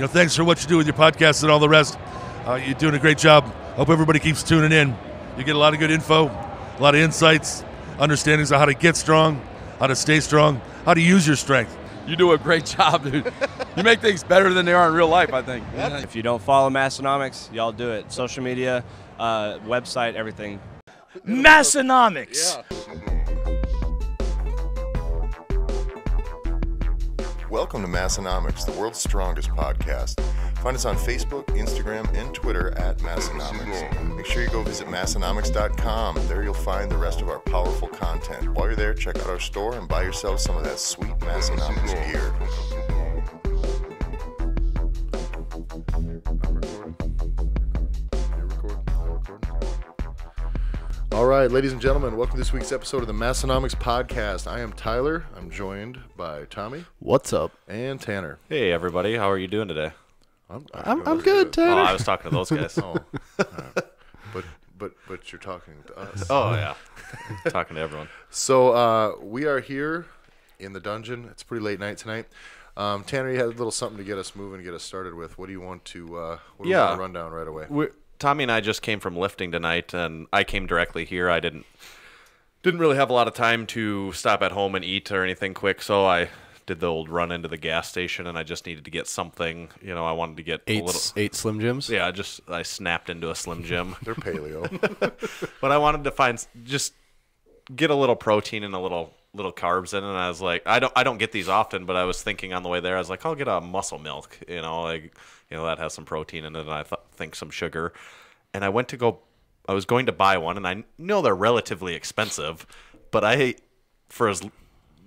Thanks for what you do with your podcast and all the rest. You're doing a great job. Hope everybody keeps tuning in. You get a lot of good info, a lot of insights, understandings of how to get strong, how to stay strong, how to use your strength. You do a great job, dude. You make things better than they are in real life, I think. If you don't follow Massenomics, y'all do it. Social media, website, everything. Massenomics. Yeah. Welcome to Massenomics, the world's strongest podcast. Find us on Facebook, Instagram, and Twitter at Massenomics. Make sure you go visit Massenomics.com. There you'll find the rest of our powerful content. While you're there, check out our store and buy yourself some of that sweet Massenomics gear. All right, ladies and gentlemen, welcome to this week's episode of the Massenomics Podcast. I am Tyler. I'm joined by Tommy. What's up? And Tanner. Hey, everybody. How are you doing today? I'm good, Tanner. Oh, I was talking to those guys. But you're talking to us. Oh, yeah. Talking to everyone. So we are here in the dungeon. It's a pretty late night tonight. Tanner, you had a little something to get us moving, get us started with. What do you want to run down right away? Tommy and I just came from lifting tonight, and I came directly here. I didn't really have a lot of time to stop at home and eat or anything quick, so I did the old run into the gas station, and I just needed to get something. I wanted to get eight Slim Jims? Yeah, I snapped into a Slim Jim. They're paleo. But I wanted to just get a little protein and a little carbs in, and I was like, I don't get these often, but I was thinking on the way there, I was like, I'll get a muscle milk, that has some protein in it, and I think some sugar. And I was going to buy one, and I know they're relatively expensive, but for as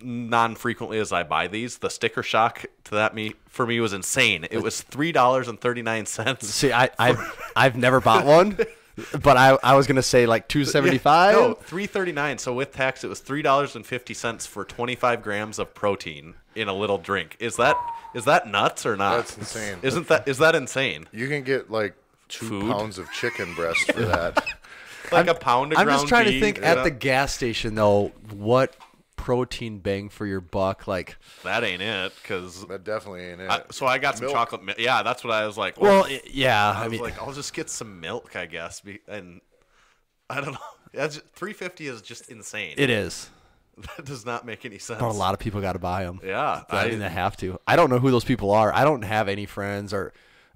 non-frequently as I buy these, the sticker shock for me was insane. It was $3.39. See, I've never bought one. But I was gonna say like $2.75. No, $3.39. So with tax, it was $3.50 for 25 grams of protein in a little drink. Is that nuts or not? That's insane. Is that insane? You can get like 2 pounds of chicken breast for that. Like a pound of ground beef. I'm just trying to think at the gas station though, what protein bang for your buck, like that ain't it, because that definitely ain't it. So I got some chocolate milk. Yeah, that's what I was like. Well, yeah, I was like, I'll just get some milk, I guess, and I don't know. $3.50 is just insane. It is. That does not make any sense. But a lot of people got to buy them. Yeah, they have to. I don't know who those people are. I don't have any friends,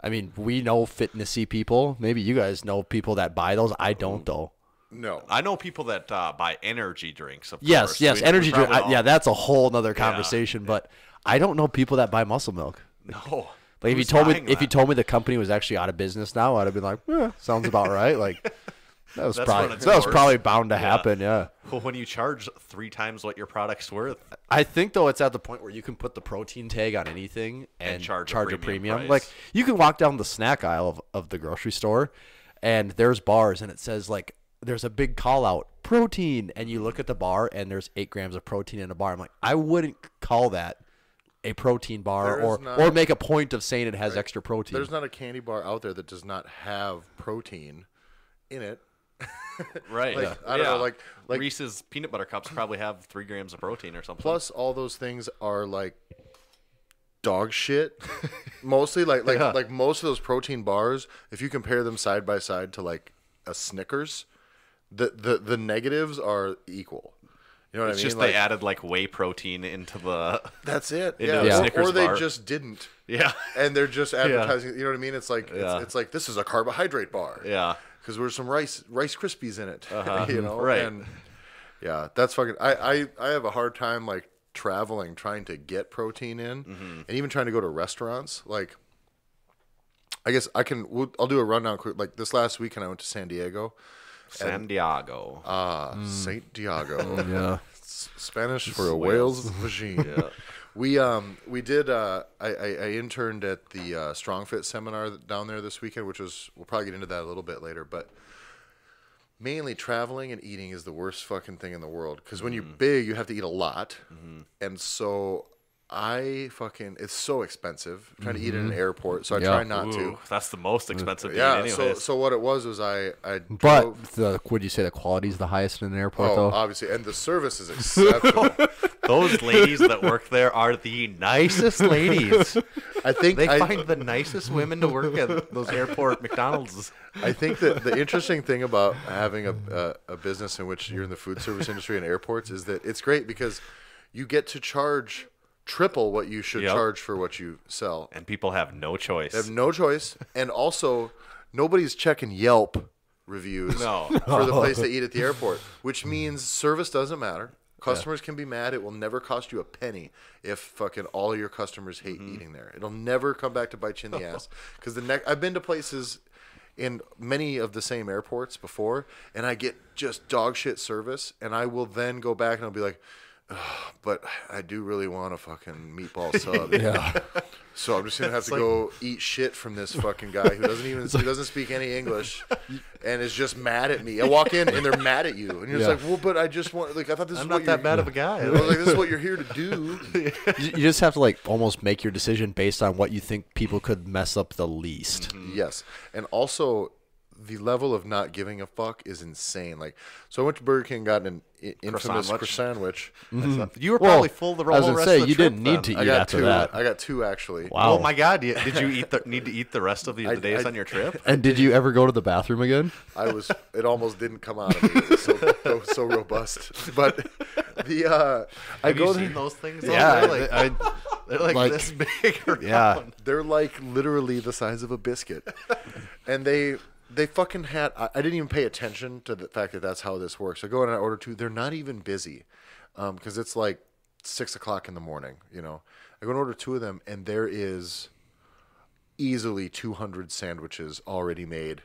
we know fitnessy people. Maybe you guys know people that buy those. I don't though. No, I know people that buy energy drinks. Of yes, course. Energy drink. Yeah, that's a whole nother conversation. Yeah. But I don't know people that buy muscle milk. No, like if you told me the company was actually out of business now, I'd have been like, sounds about right. Like that was probably bound to happen. Yeah. Well, when you charge 3 times what your product's worth, I think though it's at the point where you can put the protein tag on anything and charge a premium. Price. Like you can walk down the snack aisle of the grocery store, and there's bars, and it says like, there's a big call out protein, and you look at the bar and there's 8 grams of protein in a bar. I'm like, I wouldn't call that a protein bar or make a point of saying it has extra protein. There's not a candy bar out there that does not have protein in it. Right. I don't know, like Reese's peanut butter cups probably have 3 grams of protein or something. Plus all those things are like dog shit. Mostly like most of those protein bars, if you compare them side by side to like a Snickers, the negatives are equal. You know what I mean? It's just they added like whey protein into the. That's it. Yeah. Or they just didn't. Yeah. And they're just advertising. You know what I mean? It's like it's like this is a carbohydrate bar. Yeah. Because there's some Rice Krispies in it. Right. And yeah, that's fucking. I have a hard time like traveling trying to get protein in, and even trying to go to restaurants. Like, I guess I'll do a rundown quick. Like this last weekend, I went to San Diego. Saint Diego. Yeah. Spanish for a whale's vagine. Yeah. We did. I interned at the StrongFit seminar down there this weekend, which was, we'll probably get into that a little bit later, but mainly traveling and eating is the worst fucking thing in the world. Because when you're big, you have to eat a lot, and so it's so expensive trying to eat in an airport, so I try not to. That's the most expensive to eat anyways. So what it was I drove. But would you say the quality is the highest in an airport, though? Obviously, and the service is exceptional. Those ladies that work there are the nicest ladies. I think They find the nicest women to work at those airport McDonald's. I think that the interesting thing about having a business in which you're in the food service industry and airports is that it's great because you get to charge triple what you should charge for what you sell. And people have no choice. They have no choice. And also, nobody's checking Yelp reviews for the place they eat at the airport, which means service doesn't matter. Customers can be mad. It will never cost you a penny if fucking all your customers hate eating there. It'll never come back to bite you in the ass. Because I've been to places in many of the same airports before, and I get just dog shit service, and I will then go back and I'll be like, but I do really want a fucking meatball sub. So I'm just gonna have to go eat shit from this fucking guy who doesn't speak any English and is just mad at me. I walk in and they're mad at you, and you're just like, well, but I just want I thought this I'm is not what that bad of a guy. I was like, this is what you're here to do. You just have to like almost make your decision based on what you think people could mess up the least. Yes, and also the level of not giving a fuck is insane. Like, so I went to Burger King, got an infamous croissant sandwich. You were probably full the I was whole gonna rest say of the you trip didn't need then. to I eat got after two. that. I got two actually. Wow. Oh my God! Did you need to eat the rest of the days on your trip? And did you ever go to the bathroom again? It almost didn't come out of me. It was so robust. But Have you seen those things? though? Yeah, they're like this big around. they're like literally the size of a biscuit, and they fucking had. I didn't even pay attention to the fact that that's how this works. I go in and I order two. They're not even busy, because it's like 6 o'clock in the morning. You know, I go and order two of them, and there is easily 200 sandwiches already made,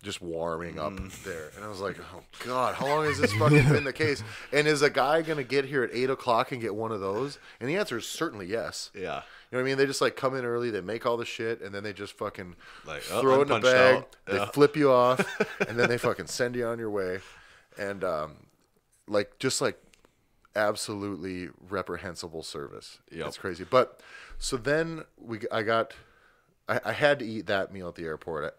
just warming up there. And I was like, oh God, how long has this fucking been the case? And is a guy gonna get here at 8 o'clock and get one of those? And the answer is certainly yes. Yeah. You know what I mean? They just like come in early, they make all the shit, and then they just fucking Like, throw it in a unpunched bag. out. They Yeah. flip you off, and then they fucking send you on your way. And just absolutely reprehensible service. Yep. It's crazy. But so then I had to eat that meal at the airport.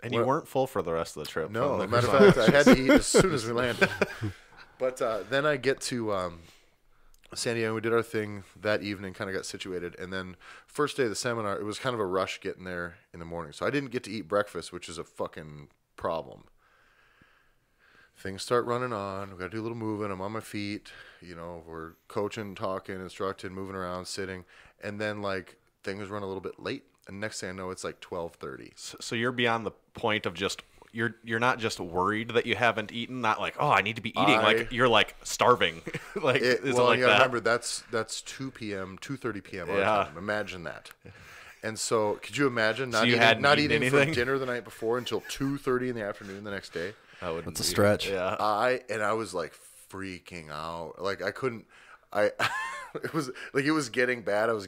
And you weren't full for the rest of the trip. No, from the matter of fact, I had to eat as soon as we landed. But then I get to San Diego. We did our thing that evening, kind of got situated. And then first day of the seminar, it was kind of a rush getting there in the morning. So I didn't get to eat breakfast, which is a fucking problem. Things start running on. We got to do a little moving. I'm on my feet. You know, we're coaching, talking, instructing, moving around, sitting. And then, like, things run a little bit late. And next thing I know, it's like 12:30. So you're beyond the point of just you're not just worried that you haven't eaten, not like, oh, I need to be eating. Like you're like starving. Like is it like you that? Remember that's 2 p.m., 2:30 p.m. our time. Imagine that. And so, could you imagine not eating for dinner the night before until 2:30 in the afternoon the next day? That's a stretch. Yeah. I was like freaking out. Like I couldn't. It was getting bad. I was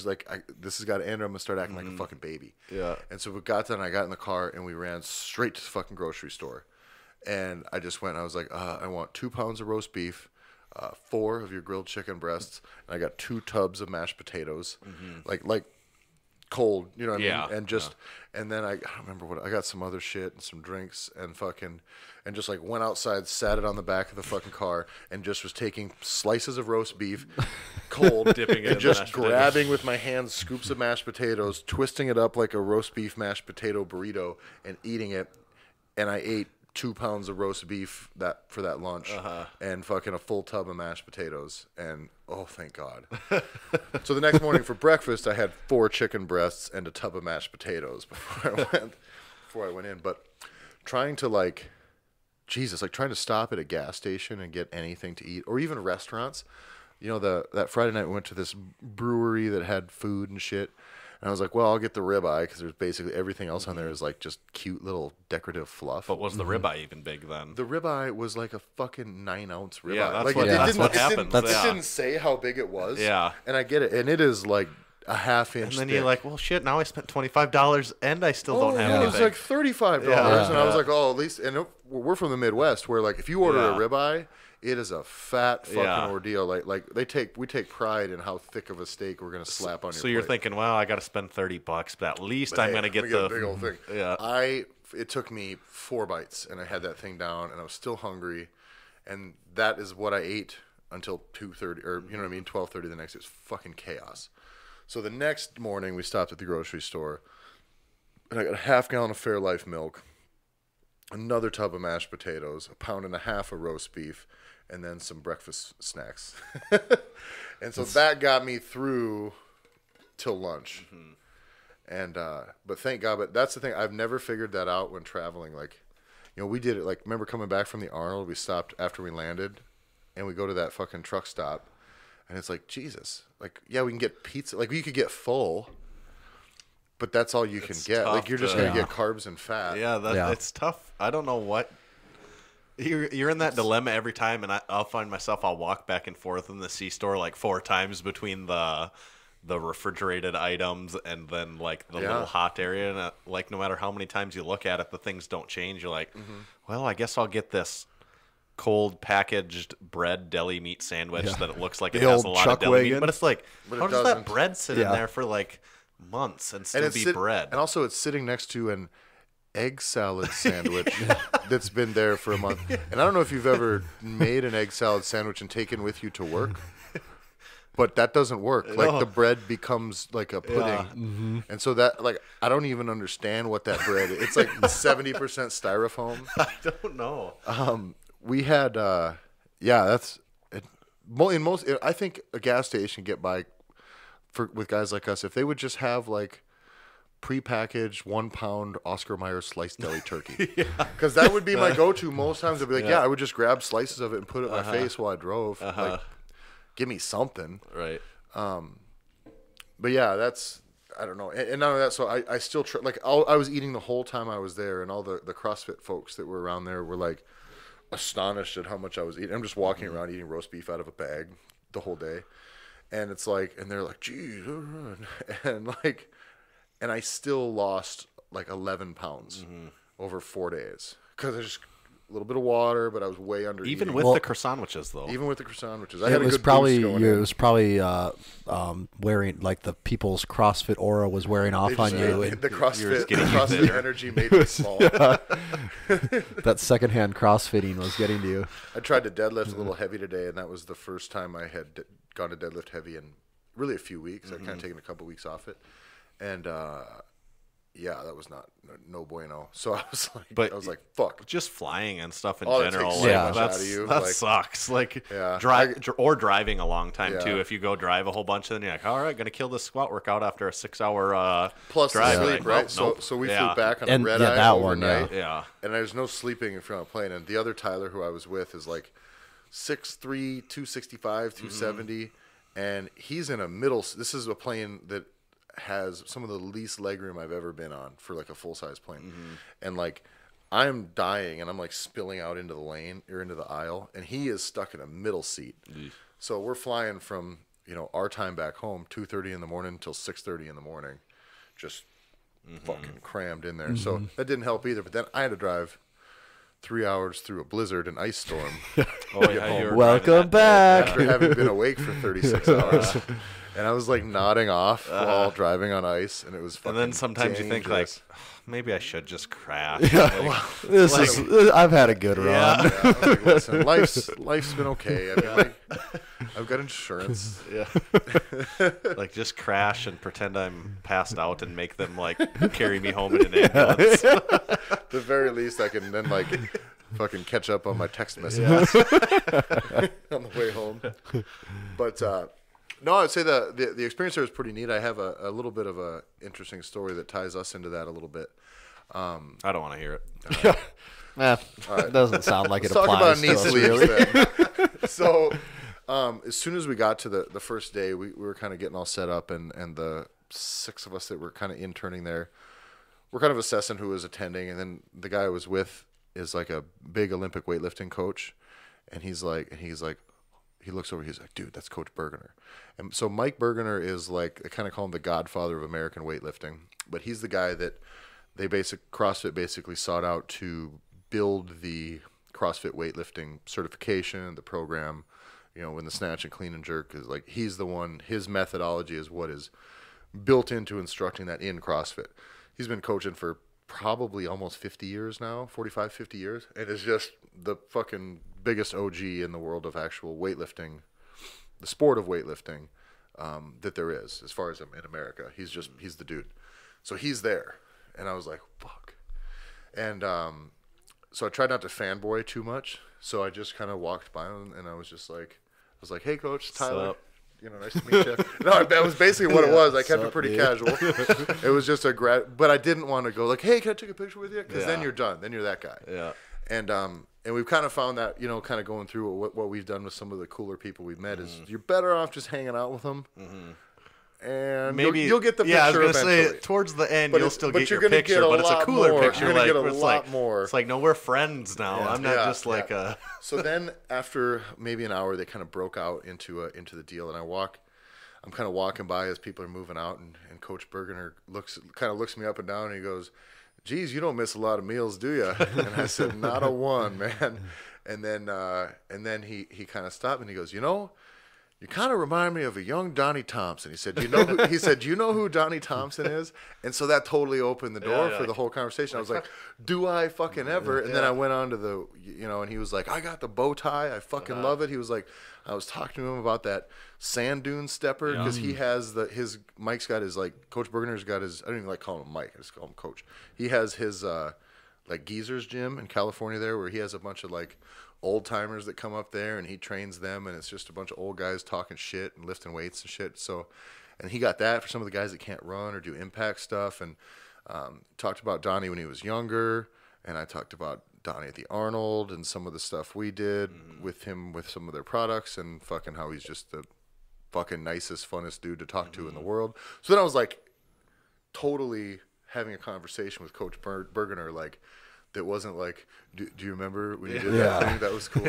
like, this has got to end or I'm gonna start acting like a fucking baby. Yeah. And so we got done. I got in the car and we ran straight to the fucking grocery store. And I just went. I was like, I want 2 pounds of roast beef, 4 of your grilled chicken breasts, and I got 2 tubs of mashed potatoes, like cold, you know what I mean? And and then I don't remember what I got, some other shit and some drinks and just like went outside, sat it on the back of the fucking car and just was taking slices of roast beef, cold, Dipping it and in just mashed grabbing with my hands scoops of mashed potatoes, twisting it up like a roast beef mashed potato burrito and eating it. And I ate 2 pounds of roast beef for that lunch and fucking a full tub of mashed potatoes. And oh, thank God. So the next morning for breakfast, I had 4 chicken breasts and a tub of mashed potatoes before I went in. But trying to trying to stop at a gas station and get anything to eat, or even restaurants. You know, that Friday night we went to this brewery that had food and shit. And I was like, well, I'll get the ribeye because there's basically everything else on there is like just cute little decorative fluff. But was the ribeye even big then? The ribeye was like a fucking 9-ounce ribeye. Yeah, that's like, what happens. It didn't say how big it was. Yeah. And I get it. And it is like a half-inch And then thick. you're like, well, shit, now I spent $25 and I still don't have It anything. was like $35. Yeah. And I was like, oh, at least, and we're from the Midwest where like if you order a ribeye, it is a fat fucking ordeal. Like we take pride in how thick of a steak we're gonna slap on your plate. So you're thinking, well, I got to spend $30, but at least I'm gonna get the big old thing. Yeah. It took me 4 bites and I had that thing down and I was still hungry, and that is what I ate until 2:30 or you know what I mean, 12:30 the next day. It was fucking chaos. So the next morning we stopped at the grocery store, and I got a half gallon of Fairlife milk, another tub of mashed potatoes, a pound and a half of roast beef, and then some breakfast snacks. And so that got me through till lunch. And but thank God. But that's the thing. I've never figured that out when traveling. Like, you know, we did it. Like, remember coming back from the Arnold? We stopped after we landed, and we go to that fucking truck stop, and it's like, Jesus. Like, yeah, we can get pizza. Like, you could get full, but that's all you can get. Like, you're just gonna get carbs and fat. Yeah, it's tough. I don't know what. You're in that dilemma every time, and I'll find myself. I'll walk back and forth in the C-store like 4 times between the refrigerated items and then like the little hot area, and like no matter how many times you look at it, the things don't change. You're like, well, I guess I'll get this cold packaged bread deli meat sandwich that it looks like it has a lot of deli meat, but it's like, how does that bread sit in there for like months and still be bread? And also, it's sitting next to an egg salad sandwich that's been there for a month. And I don't know if you've ever made an egg salad sandwich and taken with you to work. But that doesn't work. Like, the bread becomes like a pudding. And so that, like, I don't even understand what that bread is. It's like 70% styrofoam. I don't know. We had, that's, in most, I think a gas station get by with guys like us, if they would just have like prepackaged 1 pound Oscar Mayer sliced deli turkey. Because that would be my go-to most times. I'd be like, I would just grab slices of it and put it in my face while I drove. Like, give me something. Right. But yeah, that's, I don't know. And none of that. So I still I was eating the whole time I was there, and all the CrossFit folks that were around there were like astonished at how much I was eating. I'm just walking around eating roast beef out of a bag the whole day. And it's like, and they're like, geez, and I still lost like 11 pounds over 4 days. Because I just, a little bit of water, but I was way under. Even with the croissantwiches, though. Even with the croissantwiches, It was probably wearing, like, the people's CrossFit aura was wearing off on you. And the CrossFit energy made me small. That secondhand CrossFitting was getting to you. I tried to deadlift a little heavy today, and that was the first time I had gone to deadlift heavy in really a few weeks. I'd kind of taken a couple weeks off it, and that was no bueno. So I was like, fuck. Just flying and stuff in That general, takes so much out of you. That sucks. Like, driving a long time too. If you go drive a whole bunch, and then you're like, all right, gonna kill this squat workout after a 6-hour plus drive. sleep, like, right? Nope. So we flew back on a red eye that overnight. Yeah. And there's no sleeping in front of a plane. And the other Tyler who I was with is like 6'3", 265, 270, and he's in a middle. This is a plane that has some of the least legroom I've ever been on for like a full size plane, and like I'm dying and I'm like spilling out into the lane or into the aisle, and he is stuck in a middle seat. So we're flying from our time back home 2:30 in the morning until 6:30 in the morning, just fucking crammed in there. So that didn't help either. But then I had to drive 3 hours through a blizzard and ice storm. Welcome back. After having been awake for 36 hours. And I was like nodding off while driving on ice, and it was fucking And then sometimes you think like, dangerous. maybe I should just crash. Like, I've had a good run. Yeah, I was like, listen, life's been okay. I mean, like, I've got insurance. like just crash and pretend I'm passed out and make them like carry me home in an ambulance. At the very least, I can then like fucking catch up on my text messages on the way home. But no, I'd say the experience there was pretty neat. I have a little bit of a interesting story that ties us into that a little bit. I don't want to hear it. It doesn't sound like it Let's applies talk about to knee us, sleeves really. then. So as soon as we got to the first day, we were kind of getting all set up, and the 6 of us that were kind of interning there, we're kind of assessing who was attending, and then the guy I was with is like a big Olympic weightlifting coach, and he's like, he looks over, he's like, dude, that's Coach Bergener. And so Mike Bergener is like, I kind of call him the godfather of American weightlifting, but he's the guy that CrossFit basically sought out to build the CrossFit weightlifting certification, the program, when the snatch and clean and jerk is like, he's the one, his methodology is what is built into instructing that in CrossFit. He's been coaching for probably almost 50 years now, 45, 50 years, and is just the fucking biggest OG in the world of actual weightlifting, the sport of weightlifting, that there is as far as in America. He's the dude. So he's there, and I was like, fuck. And so I tried not to fanboy too much. So I just kind of walked by him, and I was like, hey, Coach Tyler. Sup? Nice to meet you. No, that was basically what it was. I kept it pretty casual. It was just but I didn't want to go like, hey, can I take a picture with you? Because then you're done. Then you're that guy. Yeah. And we've kind of found that, kind of going through what we've done with some of the cooler people we've met is you're better off just hanging out with them. And Maybe you'll get the picture I was gonna eventually. say towards the end But you'll still but get you're your gonna picture, get a but it's a lot cooler more. picture. You're gonna Like get a where it's lot like more. it's like no, we're friends now. I'm not just like a. So then after maybe an hour, they kind of broke out into the deal, and I'm kind of walking by as people are moving out, and Coach Bergener looks me up and down, and he goes, geez, you don't miss a lot of meals, do you? And I said, not a one, man. And then he kind of stopped, and he goes, you kind of remind me of a young Donnie Thompson. He said, do you know who Donnie Thompson is? And so that totally opened the door for the whole conversation. I was like, do I fucking ever? And then I went on to the, and he was like, I got the bow tie. I fucking love it. He was like, I was talking to him about that sand dune stepper because he has Mike's got his, like, Coach Bergener's got his, I don't even like calling him Mike. I just call him Coach. He has his, like, Geezer's gym in California there where he has a bunch of, like, old timers that come up there, and he trains them, and it's just a bunch of old guys talking shit and lifting weights and shit. So, and he got that for some of the guys that can't run or do impact stuff, and talked about Donnie when he was younger, and I talked about Donnie at the Arnold and some of the stuff we did with him with some of their products, and fucking how he's just the fucking nicest, funnest dude to talk to in the world. So then I was like totally having a conversation with Coach Bergener, like, that wasn't like, do you remember when you did that thing? That was cool.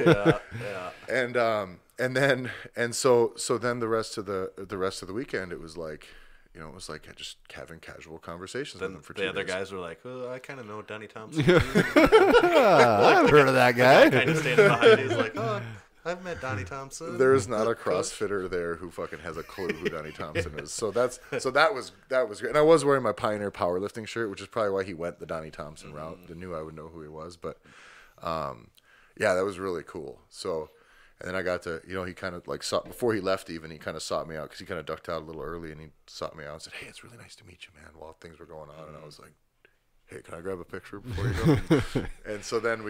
And so then the rest of the weekend, it was like, it was like just having casual conversations with them for 2 days. The other guys were like, oh, I kind of know Donnie Thompson. I've heard of that guy. Kind of standing behind. He's like, oh, I've met Donnie Thompson. There's not a CrossFitter there who fucking has a clue who Donnie Thompson is. So that was great. And I was wearing my Pioneer powerlifting shirt, which is probably why he went the Donnie Thompson route. I knew I would know who he was, but that was really cool. So, and then I got to, he kind of like before he left even, he kind of sought me out because he kind of ducked out a little early, and he sought me out and said, hey, it's really nice to meet you, man, while things were going on. And I was like, hey, can I grab a picture before you go? And so then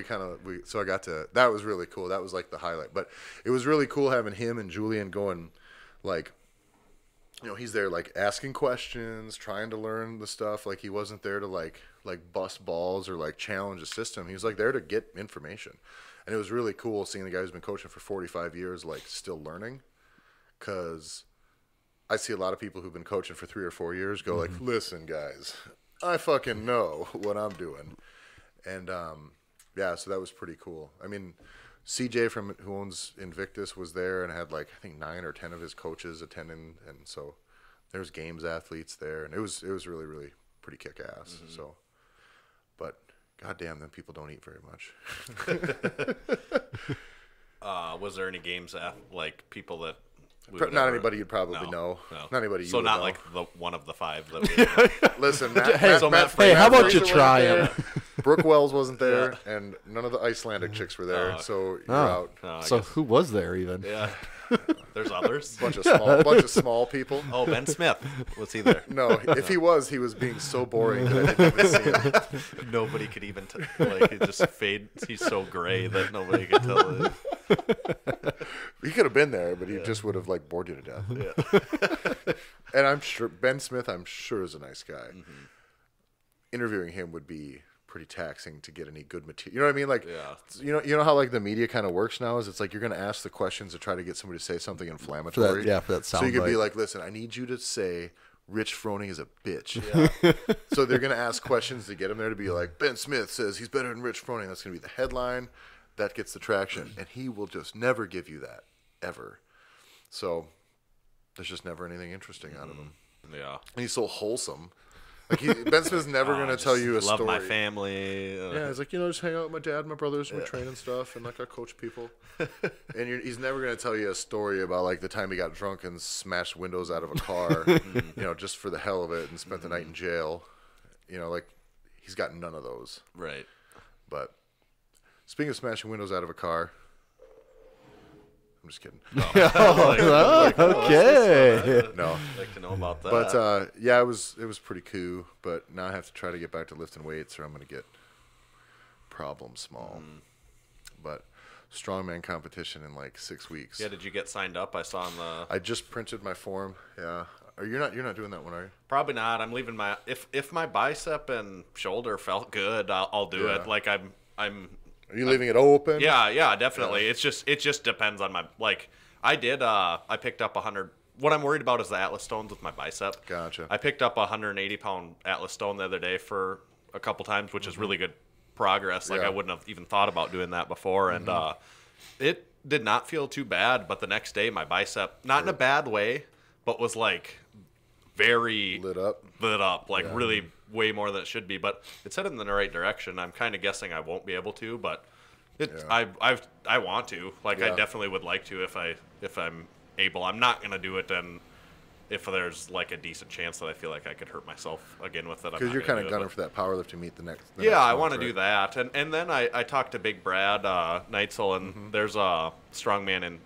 so I got to, that was really cool. That was like the highlight. But it was really cool having him and Julian going, like, he's there like asking questions, trying to learn the stuff. Like, he wasn't there to like bust balls or like challenge the system. He was like there to get information. And it was really cool seeing the guy who's been coaching for 45 years, like, still learning. Because I see a lot of people who've been coaching for 3 or 4 years go like, listen, guys, I fucking know what I'm doing. And, so that was pretty cool. I mean, CJ who owns Invictus was there and had, like, I think 9 or 10 of his coaches attending. And so there's games athletes there. And it was really, really pretty kick-ass. So, but goddamn, then people don't eat very much. Was there any games like people that not anybody you'd probably know. No. Not anybody you So would not know. like the one of the 5 that we Listen, Hey, how about you try him? Brooke Wells wasn't there, and none of the Icelandic chicks were there, so you're out. So who was there even? Yeah. There's others. Bunch of small people. Oh, Ben Smith. Was he there? No, if he was being so boring that I didn't even see him. Nobody could even like it just fades. He's so gray that nobody could tell it. He could have been there, but he just would have like bored you to death. Yeah. And I'm sure Ben Smith, is a nice guy. Interviewing him would be pretty taxing to get any good material. You know what I mean? Like, you know how like the media kind of works now is it's like you're going to ask the questions to try to get somebody to say something inflammatory. For that so you could be like, listen, I need you to say Rich Froning is a bitch. Yeah. So they're going to ask questions to get him there to be like, Ben Smith says he's better than Rich Froning. That's going to be the headline. That gets the traction. And he will just never give you that, ever. So there's just never anything interesting out of him. Yeah. And he's so wholesome. Like Ben Smith's never going to tell you a story. Love my family. Yeah, he's like, just hang out with my dad and my brothers and we train and stuff, and like I coach people. And he's never going to tell you a story about like the time he got drunk and smashed windows out of a car, just for the hell of it, and spent the night in jail. Like he's got none of those. Right. But speaking of smashing windows out of a car, I'm just kidding. Okay. No. I'd like to know about that. But yeah, it was pretty cool. But now I have to try to get back to lifting weights, or I'm gonna get problem small. But strongman competition in like 6 weeks. yeah, did you get signed up? I saw on the. I just printed my form. Yeah. You're not doing that one, are you? Probably not. I'm leaving my if my bicep and shoulder felt good, I'll do Yeah. it. Like I'm. Are you leaving it open? Yeah, definitely. It just depends on my like. I picked up 100. What I'm worried about is the Atlas stones with my bicep. Gotcha. I picked up a 180-pound Atlas stone the other day for a couple times, which is really good progress. Like Yeah. I wouldn't have even thought about doing that before, and it did not feel too bad. But the next day, my bicep, not in a bad way, but was like very Lit up. like really way more than it should be. But it's headed in the right direction. I'm kind of guessing I won't be able to, but I want to. Like I Yeah. definitely would like to if I'm able. I'm not gonna do it, and if there's like a decent chance that I feel like I could hurt myself again with it, Because you're kind of gunning for that powerlifting meet the next. Yeah, I want want to do that, and then I talked to Big Brad Neitzel, and there's a strongman in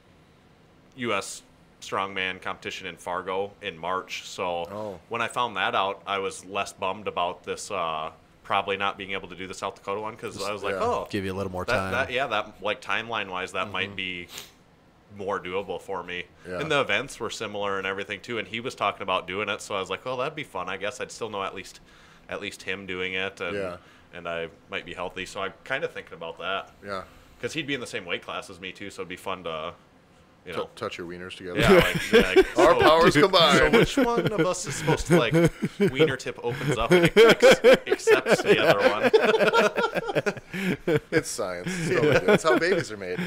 U.S. strongman competition in Fargo in March. So when I found that out, I was less bummed about this probably not being able to do the South Dakota one, because I was like, oh, Give you a little more time. that like timeline wise, that might be more doable for me. Yeah. And the events were similar and everything too, and he was talking about doing it, so I was like, well, that'd be fun. I guess I'd still know at least him doing it, and and I might be healthy, so I'm kind of thinking about that. Yeah. Because he'd be in the same weight class as me too, so it'd be fun to, you know. Touch your wieners together. Yeah, like Our powers So combined. which one of us is supposed to like wiener tip opens up and accepts the other one? It's science. That's how babies are made.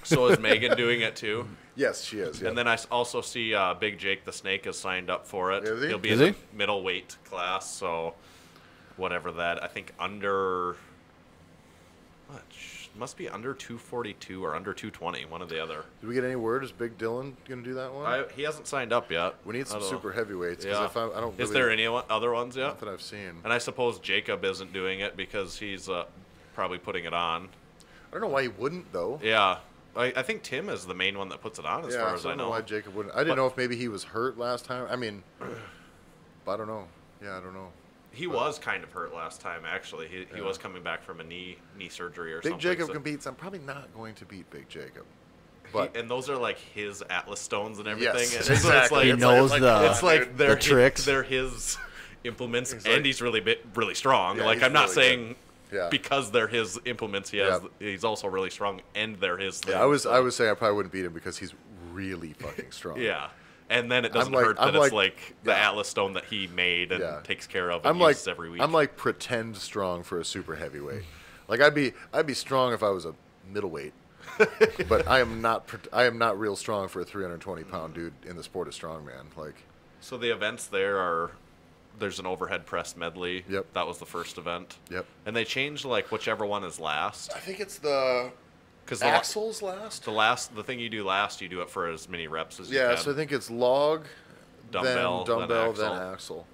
So is Megan doing it too? Yes, she is. Yeah. And then I also see Big Jake the Snake has signed up for it. Is he? He'll be Is in he? the middleweight class, so whatever that. I think under must be under 242 or under 220, one or the other. Did we get any word? Is Big Dylan going to do that one? He hasn't signed up yet. We need some I don't know. super heavyweights. Yeah. If I don't. Is really, there any other ones yet? Not that I've seen. And I suppose Jacob isn't doing it because he's probably putting it on. I don't know why he wouldn't though. Yeah. I think Tim is the main one that puts it on, as Yeah, far as so I don't know know. why Jacob wouldn't. I didn't know if maybe he was hurt last time. I mean, but I don't know. Yeah, I don't know. He was kind of hurt last time, actually. He was coming back from a knee surgery or Big something. Jacob so- competes. I'm probably not going to beat Big Jacob. But and those are like his Atlas stones and everything. Yes, and exactly. So it's like, He knows the- it's like they're the tricks. They're his implements, He's and like- he's really strong. Yeah, like he's I'm not really saying Yeah. because they're his implements, he's also really strong, and they're his. yeah, things, I was saying I probably wouldn't beat him because he's really fucking strong. Yeah. And then it doesn't like- hurt I'm that it's like- like the yeah. Atlas stone that he made and Yeah. takes care of I'm and like uses every week. I'm like pretend strong for a super heavyweight. Like I'd be strong if I was a middleweight, but I am not real strong for a 320-pound dude in the sport of strongman. Like So the events there's an overhead press medley. Yep. That was the first event. Yep. And they changed like whichever one is last. I think it's the Because axles last. the thing you do last, you do it for as many reps as you Yeah, can. so I think it's log, Dumbbell, then dumbbell, then then axle. axle.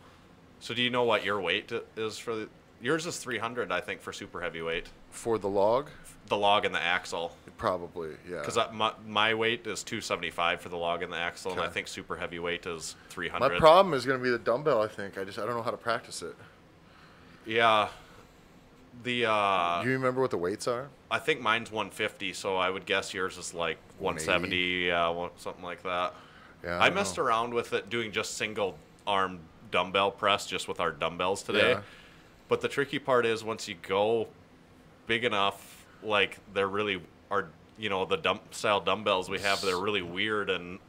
So do you know what your weight is for yours is 300, I think, for super heavyweight. For the log, The log and the axle. probably, yeah. Because my weight is 275 for the log and the axle, and I Okay. think super heavyweight is 300. My problem is going to be the dumbbell. I think I don't know how to practice it. Yeah. The Do you remember what the weights are? I think mine's 150, so I would guess yours is like 170, yeah, something like that. Yeah, I don't messed know. around with it doing just single arm dumbbell press just with our dumbbells today. Yeah. But the tricky part is once you go big enough, like they're really are, the dump style dumbbells we have, they're really weird and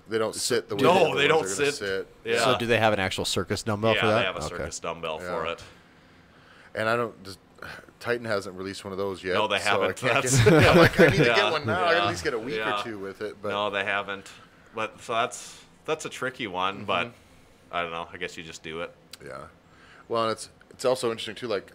They don't sit the way No, the other they ones don't are gonna sit. Yeah. So do they have an actual circus dumbbell yeah, for that? they have a Okay. circus dumbbell for Yeah. it. And I don't. Titan hasn't released one of those yet. No, they so haven't. I can't That's- get, I'm like, I need to Yeah, get one now. I gotta yeah, at least get a week yeah. or two with it. But No, they haven't. But so that's a tricky one, but I don't know. I guess you just do it. yeah. Well, and it's also interesting too. Like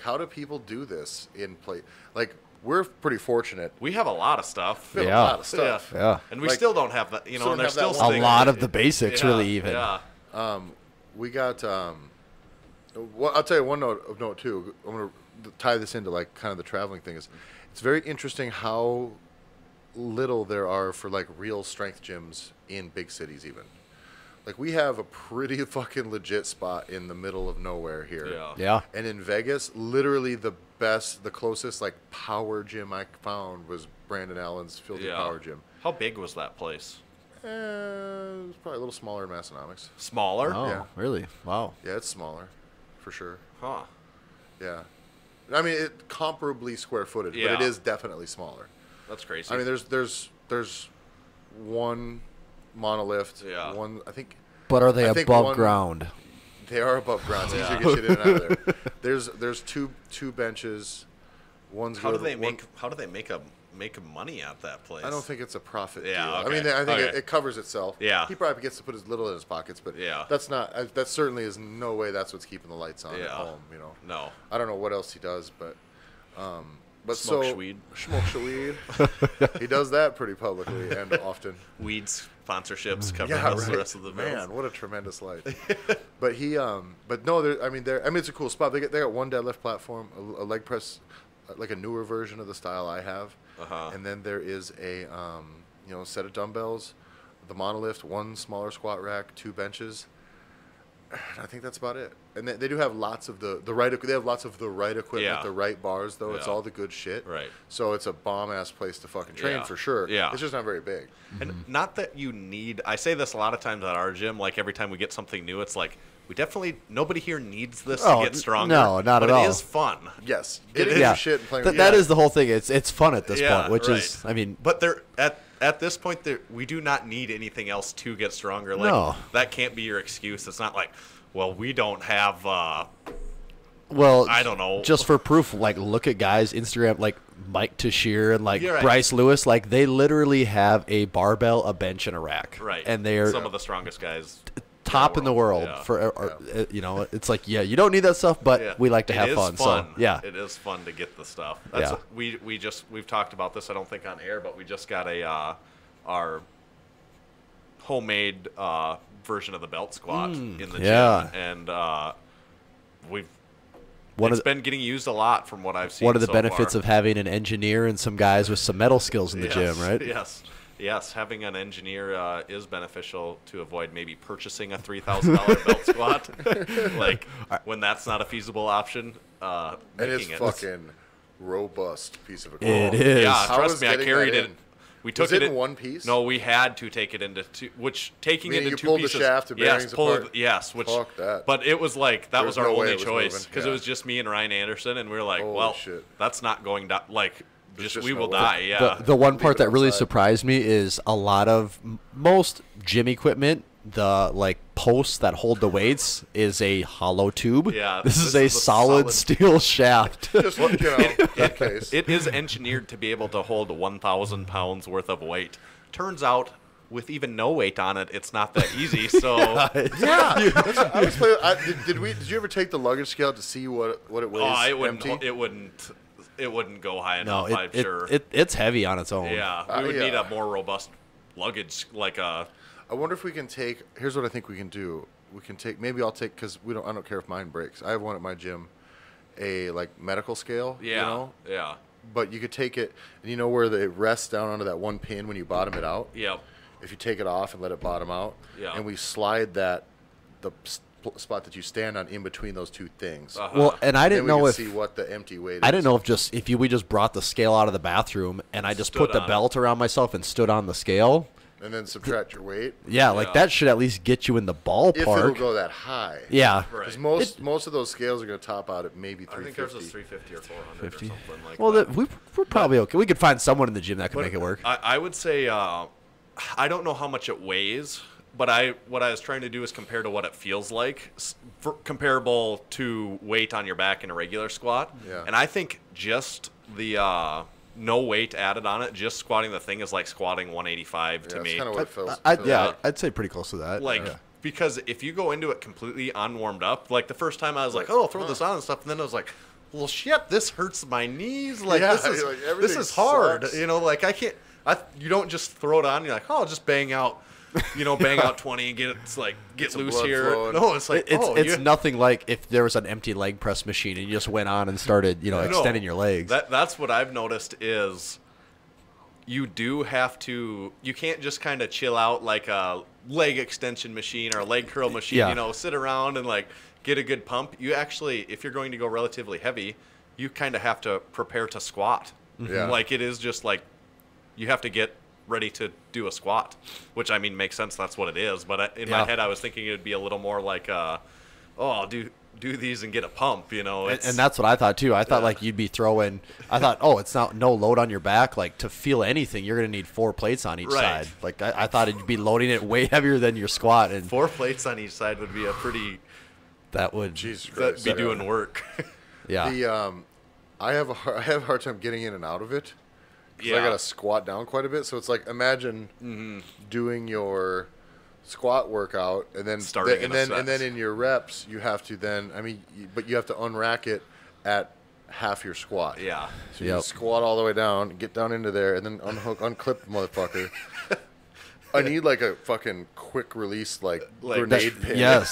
how do people do this in play? Like we're pretty fortunate. We have a lot of stuff. We have Yeah. a lot of stuff. Yeah. And we Like, still don't have that, still and don't there's have that still one A thing. lot of the basics, really, even. Yeah. We got. Well, I'll tell you one note too. I'm gonna tie this into like kind of the traveling thing. Is it's very interesting how little there are for like real strength gyms in big cities even. Like we have a pretty fucking legit spot in the middle of nowhere here. Yeah. And in Vegas, literally the closest like power gym I found was Brandon Allen's Filthy Power Gym. How big was that place? It was probably a little smaller than Massenomics. Smaller? Oh, Yeah. really? Wow. Yeah, it's smaller, for sure. Huh. Yeah. I mean, it comparably square footage, but it is definitely smaller. That's crazy. I mean, there's one monolift. Yeah. One, I think. But are they I think above ground? They are above ground. It's easier to get shit in and out of there. There's two benches. One's how do good. they make money at that place? I don't think it's a profit Yeah, deal. okay. I mean, I think Okay. it covers itself. Yeah. He probably gets to put as little in his pockets, but Yeah. that's not. That certainly is no way. That's what's keeping the lights on at Yeah. home. You know. No. I don't know what else he does, but Smoke so weed. Smokes weed. He does that pretty publicly and often. Weed sponsorships cover Yeah, the rest of the bills. Man, what a tremendous life. But he, but no, I mean, it's a cool spot. They got one deadlift platform, a leg press, like a newer version of the style I have, and then there is a, set of dumbbells, the monolift, one smaller squat rack, 2 benches. I think that's about it. And they do have lots of the right. They have lots of the right equipment, Yeah. the right bars, though. It's Yeah. all the good shit. Right. So it's a bomb ass place to fucking train Yeah. for sure. Yeah. It's just not very big. And not that you need. I say this a lot of times at our gym. Like every time we get something new, it's like nobody here needs this Oh, to get stronger. no, not but at all. It is fun. Yes. It Getting is. new Yeah. shit and playing. That is the whole thing. It's fun at this Yeah, point, which right. is, I mean, But at this point, we do not need anything else to get stronger. Like No. that can't be your excuse. It's not like, well, we don't have. well, I don't know. Just for proof, like look at guys Instagram, like Mike Tashir and like You're right. Bryce Lewis, like they literally have a barbell, a bench, and a rack. Right. And they're some of the strongest guys. top in the world Yeah. for, it's like, yeah, you don't need that stuff, but Yeah. we like to It have is fun. So yeah, it is fun to get the stuff. That's Yeah. we've talked about this. I don't think on air, but we just got our homemade version of the belt squat in the yeah. gym, and One it's of been getting used a lot from what I've seen. one of the so benefits far. of having an engineer and some guys with some metal skills in the gym, right? Yes, having an engineer is beneficial to avoid maybe purchasing a $3,000 belt squat, like when that's not a feasible option. And it's making it. fucking robust piece of equipment. It is. Yeah, How trust was me, I getting carried that it. in? We took Was it it in one piece? No, we had to take it into two. Which taking Meaning it you into two pulled the pieces. shaft, the bearings apart? Yes, which. Fuck that. But it was like that There was was our no way only it was choice moving. because Yeah. it was just me and Ryan Anderson, and we were like, Holy well, shit. that's not going down. Like, There's just just we no will way. die. Yeah. The one part it that really outside. surprised me is a lot of most gym equipment, the like posts that hold the weights is a hollow tube. Yeah, this is this a is a solid solid- steel shaft. Just look, that case. It is engineered to be able to hold 1,000 pounds worth of weight. Turns out, with even no weight on it, it's not that easy. So Did you ever take the luggage scale to see what it weighs? it wouldn't go high No, enough. I'm sure. it's heavy on its own. Yeah, we would need a more robust luggage, like a. I wonder if we can take. Here's what I think we can do. We can take. Maybe I'll take because I don't care if mine breaks. I have one at my gym, a like medical scale. Yeah, You know? yeah, But you could take it, and you know where it rests down onto that one pin when you bottom it out. yep. If you take it off and let it bottom out, Yeah. and we slide the spot that you stand on in between those two things. Well, and I Then didn't we know can if see what the empty weight. I is. didn't know if we just brought the scale out of the bathroom and I just put Stood the on it. belt around myself and stood on the scale. And then subtract your weight. Yeah, like that should at least get you in the If it'll ballpark. go that high. Yeah. Right. Because most of those scales are going to top out at maybe I think ours 350. is 350 or 400 or something like Well, that. we're probably okay. We could find someone in the gym that could make it work. I would say I don't know how much it weighs, but what I was trying to do is compare to what it feels like, comparable to weight on your back in a regular squat. Yeah. And I think just the no weight added on it, just squatting the thing is like squatting 185 to Yeah, me. that's kind of what it feels. I'd say pretty close to that. Like, Yeah. because if you go into it completely unwarmed up, like the first time I was like, oh, I'll throw this on and stuff, and then I was like, well, shit, this hurts my knees. Like, Yeah, this is like, this everything is hard. sucks. You know, like I can't. You don't just throw it on. You're like, oh, I'll just bang out. Bang out 20 and get some loose blood here. flowing. No, it's like It's nothing like if there was an empty leg press machine and you just went on and started, extending your legs. That's what I've noticed is you do have to. You can't just kind of chill out like a leg extension machine or a leg curl machine. Yeah. You know, sit around and like get a good pump. You actually, if you're going to go relatively heavy, you kind of have to prepare to squat. Yeah. Like it is just like you have to get ready to do a squat, which I mean makes sense. That's what it is. But in my head, I was thinking it'd be a little more like, do these and get a pump. You know, And that's what I thought too. I thought like you'd be throwing. I thought, oh, it's not no load on your back. Like to feel anything, you're gonna need 4 plates on each Right. side. Like I thought it'd be loading it way heavier than your squat, and 4 plates on each side would be a pretty. that would Jesus That'd Christ. be doing work. yeah. The I have a hard time getting in and out of it. 'Cause I Yeah. gotta squat down quite a bit. So it's like imagine doing your squat workout and then Starting in a and set. then in your reps you have to then but you have to unrack it at half your squat. Yeah. So you squat all the way down, get down into there, and then unclip the motherfucker. I need like a fucking quick release like grenade pin. Yes,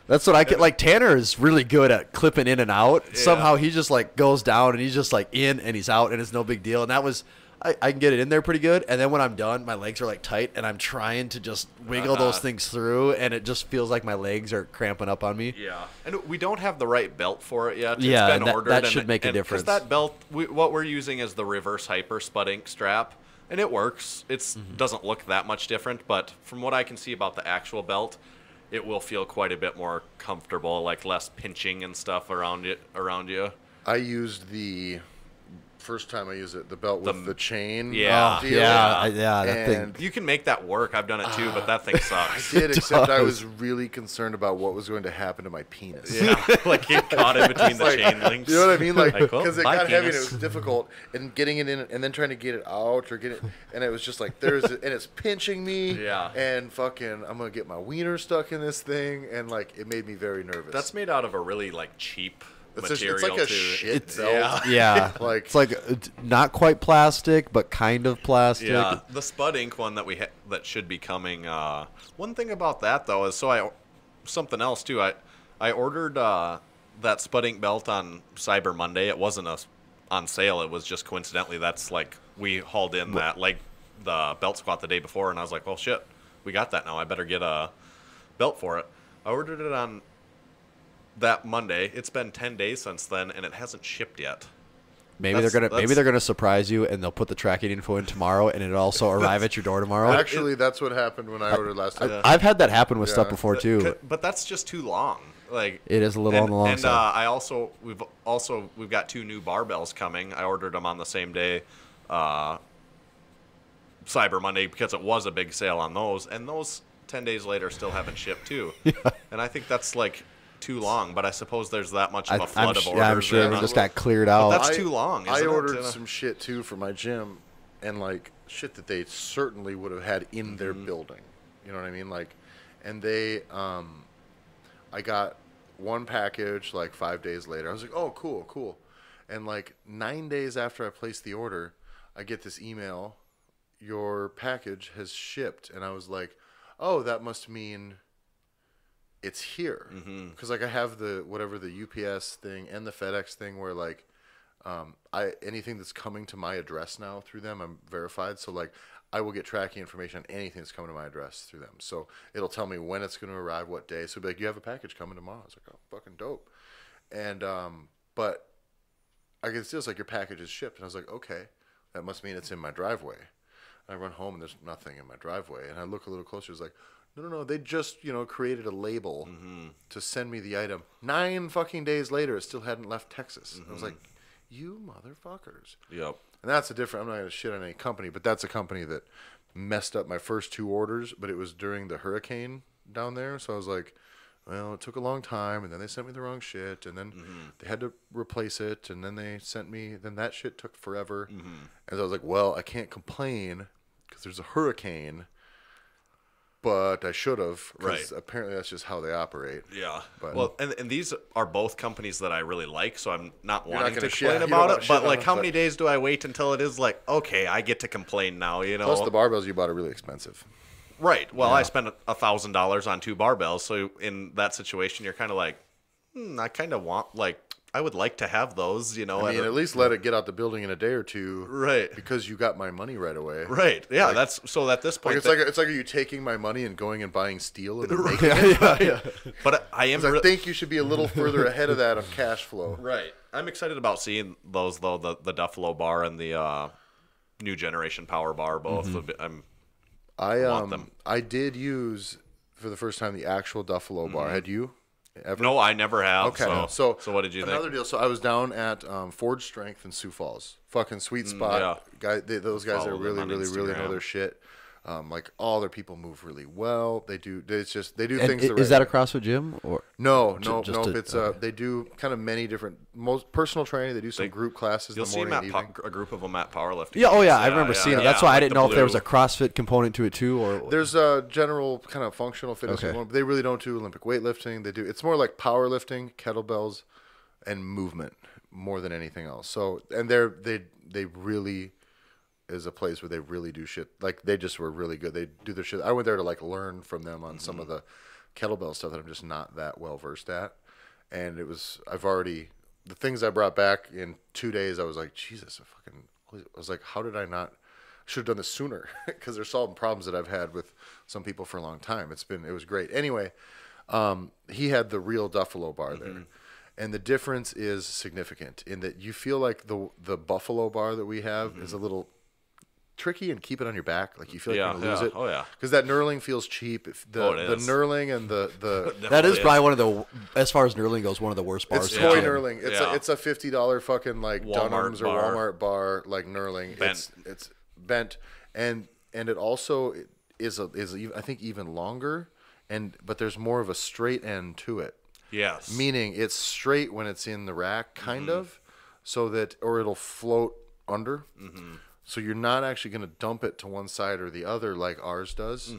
that's what I get. Like Tanner is really good at clipping in and out. Somehow he just like goes down and he's just like in and he's out and it's no big deal. And that was I can get it in there pretty good. And then when I'm done, my legs are like tight and I'm trying to just wiggle those things through, and it just feels like my legs are cramping up on me. Yeah, and we don't have the right belt for it yet. Yeah, it's been that- ordered, that and- should make a and- 'cause difference. that belt, what we're using is the reverse hyper spud ink strap, and it works. It doesn't look that much different, but from what I can see about the actual belt, it will feel quite a bit more comfortable, like less pinching and stuff around you. I used the first time I used it, the belt with the chain. Yeah. deal. That thing. And You can make that work. I've done it too, but that thing I sucks. did, except I was really concerned about what was going to happen to my penis. Yeah, like get caught in between the Like, chain links. You know what I mean? Like, well, because it bye, got heavy and it penis. was difficult, and getting it in and then trying to get it out or get it, and it was just like and it's pinching me. Yeah. And fucking, I'm gonna get my wiener stuck in this thing, and like it made me very nervous. That's made out of a really like cheap it's material like a too. shit belt. Yeah. Yeah, Like- it's like not quite plastic, but kind of plastic. Yeah, the Spud Ink one that that should be coming. One thing about that though is something else too. I ordered that Spud Ink belt on Cyber Monday. It wasn't on sale. It was just coincidentally that's like we hauled in that like the belt squat the day before, and I was like, well, shit, we got that now. I better get a belt for it. I ordered it on that Monday. It's been 10 days since then, and it hasn't shipped yet. Maybe they're gonna surprise you, and they'll put the tracking info in tomorrow, and it'll also arrive at your door tomorrow. Actually, that's what happened when I ordered last time. I've had that happen with stuff Yeah. before too. But that's just too long. Like It is a little on the long and side. we've got 2 new barbells coming. I ordered them on the same day, Cyber Monday, because it was a big sale on those, and those 10 days later still haven't shipped too. And I think that's like too long. But I suppose there's that much of a flood of orders. I'm sure there. it just got cleared out. That's too long, I isn't it? ordered some shit too for my gym, and like shit that they certainly would have had in their building. You know what I mean? Like, and they, I got one package like 5 days later. I was like, oh, cool. And like 9 days after I placed the order, I get this email, your package has shipped. And I was like, oh, that must mean it's here. Because like I have the UPS thing and the FedEx thing where like anything that's coming to my address now through them, I'm verified. So like I will get tracking information on anything that's coming to my address through them. So it'll tell me when it's going to arrive, what day. So it'll be like, you have a package coming tomorrow. I was like, oh, fucking dope. And but I can still, it's like, your package is shipped. And I was like, okay, that must mean it's in my driveway. I run home and there's nothing in my driveway. And I look a little closer. It's like, no. They just, created a label to send me the item. 9 fucking days later, it still hadn't left Texas. I was like, you motherfuckers. Yep. And that's I'm not going to shit on any company, but that's a company that messed up my first 2 orders, but it was during the hurricane down there. So I was like, well, it took a long time, and then they sent me the wrong shit, and then they had to replace it, and then then that shit took forever. And so I was like, well, I can't complain because there's a hurricane, but I should have, because apparently that's just how they operate. Yeah. But- Well, and these are both companies that I really like, so I'm not wanting gonna to shit- complain you don't about wanna it. shit But on like, them, how but- many days do I wait until it is like, okay, I get to complain now? Plus, the barbells you bought are really expensive. Right. Well, I spent $1,000 on 2 barbells, so in that situation, you're kind of like, I kind of want like I would like to have those, you know. I mean, at least let it get out the building in a day or two, Right. Because you got my money right away, Right. Yeah, Like- that's so at this point. Like it's like are you taking my money and going and buying steel and then making it? but I am. 'Cause I think you should be a little further ahead of that on cash flow. Right. I'm excited about seeing those though, the Duffalo bar and the new generation power bar both. Want them. I did use for the first time the actual Duffalo bar. Had you ever? No, I never have. Okay. So what did you another think? deal. So I was down at Forge Strength in Sioux Falls. Fucking sweet spot. yeah. Those guys Follow are them really, on really, really know Instagram. their shit. Like all their people move really well. They do. It's just they do And things. the is right that a way. CrossFit gym or No, just no. a- It's they do kind of many different most personal training. They do some group classes in You'll the see morning and evening. a group of them at powerlifting. Yeah, oh yeah, I games. remember seeing it. yeah, That's why I like didn't the know if there was blue. a CrossFit component to it too, or There's a general kind of functional fitness. Okay. But they really don't do Olympic weightlifting. They do. It's more like powerlifting, kettlebells, and movement more than anything else. So and they really is a place where they really do shit. Like they just were really good. They do their shit. I went there to like learn from them on some of the kettlebell stuff that I'm just not that well versed at. And it was the things I brought back in 2 days. I was like, Jesus, I was like, how did I not? Should have done this sooner because they're solving problems that I've had with some people for a long time. It was great. Anyway, he had the real Duffalo bar there. And the difference is significant in that you feel like the Buffalo bar that we have is a little tricky and keep it on your back. Like you feel like you're going to lose it. Oh, yeah. Because that knurling feels cheap. The is. knurling and the that is probably one of the, as far as knurling goes, one of the worst bars. it's in the toy gym. knurling. It's a $50 fucking like Walmart Dunham's or bar. Walmart bar like knurling. Bent. It's bent and it also is I think even longer but there's more of a straight end to it. Yes. Meaning it's straight when it's in the rack, kind of, so that, or it'll float under. So you're not actually going to dump it to one side or the other like ours does.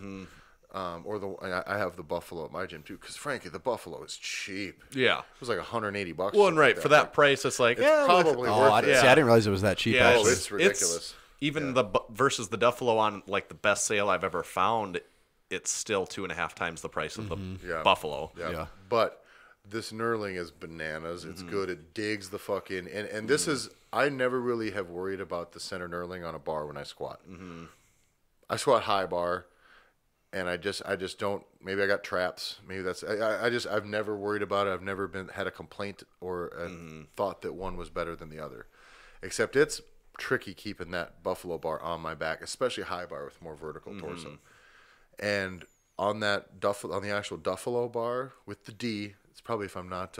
I have the Buffalo at my gym too, because frankly, the Buffalo is cheap. Yeah. It was like $180. Well, and something right like for that price, it's like probably Oh, worth it. see, I didn't realize it was that cheap. Yeah, actually. it's ridiculous. Even versus the Duffalo on like the best sale I've ever found, it's still 2.5 times the price of the Buffalo. Yeah. But this knurling is bananas. It's good. It digs the fucking and this is I never really have worried about the center knurling on a bar when I squat. I squat high bar, and I just don't. Maybe I got traps. Maybe that's I've never worried about it. I've never had a complaint or a thought that one was better than the other. Except it's tricky keeping that Buffalo bar on my back, especially high bar with more vertical torso. And on the actual Duffalo bar with the D, it's probably if I'm not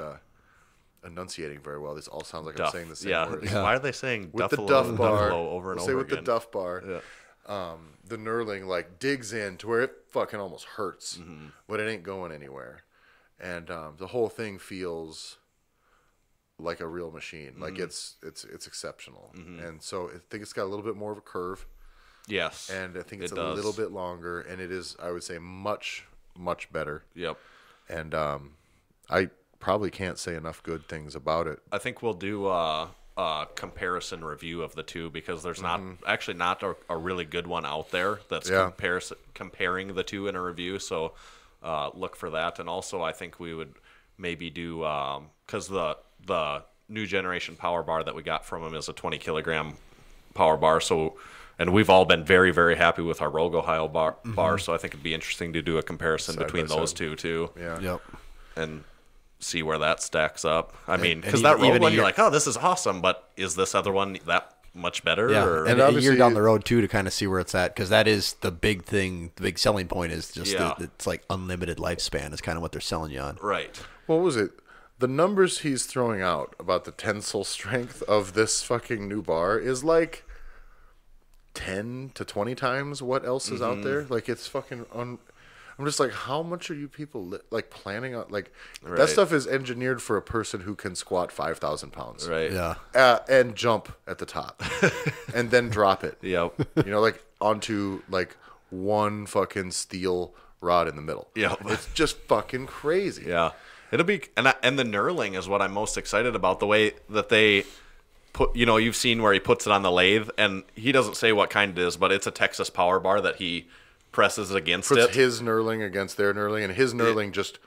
enunciating very well. This all sounds like I'm saying the same words. Why are they saying With Duffalo, the Duff bar, over and we'll over say with again? the Duff bar, the knurling like digs in to where it fucking almost hurts, but it ain't going anywhere, and the whole thing feels like a real machine. Like it's exceptional, and so I think it's got a little bit more of a curve. Yes. And I think it's it a does. little bit longer, and it is, I would say, much, much better. Yep. And I probably can't say enough good things about it. I think we'll do a comparison review of the two because there's not a really good one out there that's comparing the two in a review. So look for that. And also I think we would maybe do because the new generation power bar that we got from them is a 20 kilogram power bar. And we've all been very, very happy with our Rogue Ohio bar, so I think it'd be interesting to do a comparison between those two too. Yeah. Yep. And see where that stacks up. I mean, because that Rogue one, you're like, oh, this is awesome, but is this other one that much better? Yeah, Or? and a year down the road too to kind of see where it's at, because that is the big thing. The big selling point is just it's like unlimited lifespan is kind of what they're selling you on. Right. What was it? The numbers he's throwing out about the tensile strength of this fucking new bar is like 10 to 20 times what else is out there. Like it's fucking I'm just like, how much are you people like planning on? Like that stuff is engineered for a person who can squat 5,000 pounds, Right. Yeah. And jump at the top, and then drop it. Yep. You know, like onto like one fucking steel rod in the middle. Yep. It's just fucking crazy. Yeah. It'll be and the knurling is what I'm most excited about. The way that they put, you've seen where he puts it on the lathe, and he doesn't say what kind it is, but it's a Texas power bar that he presses against Puts it. his knurling against their knurling, and his knurling just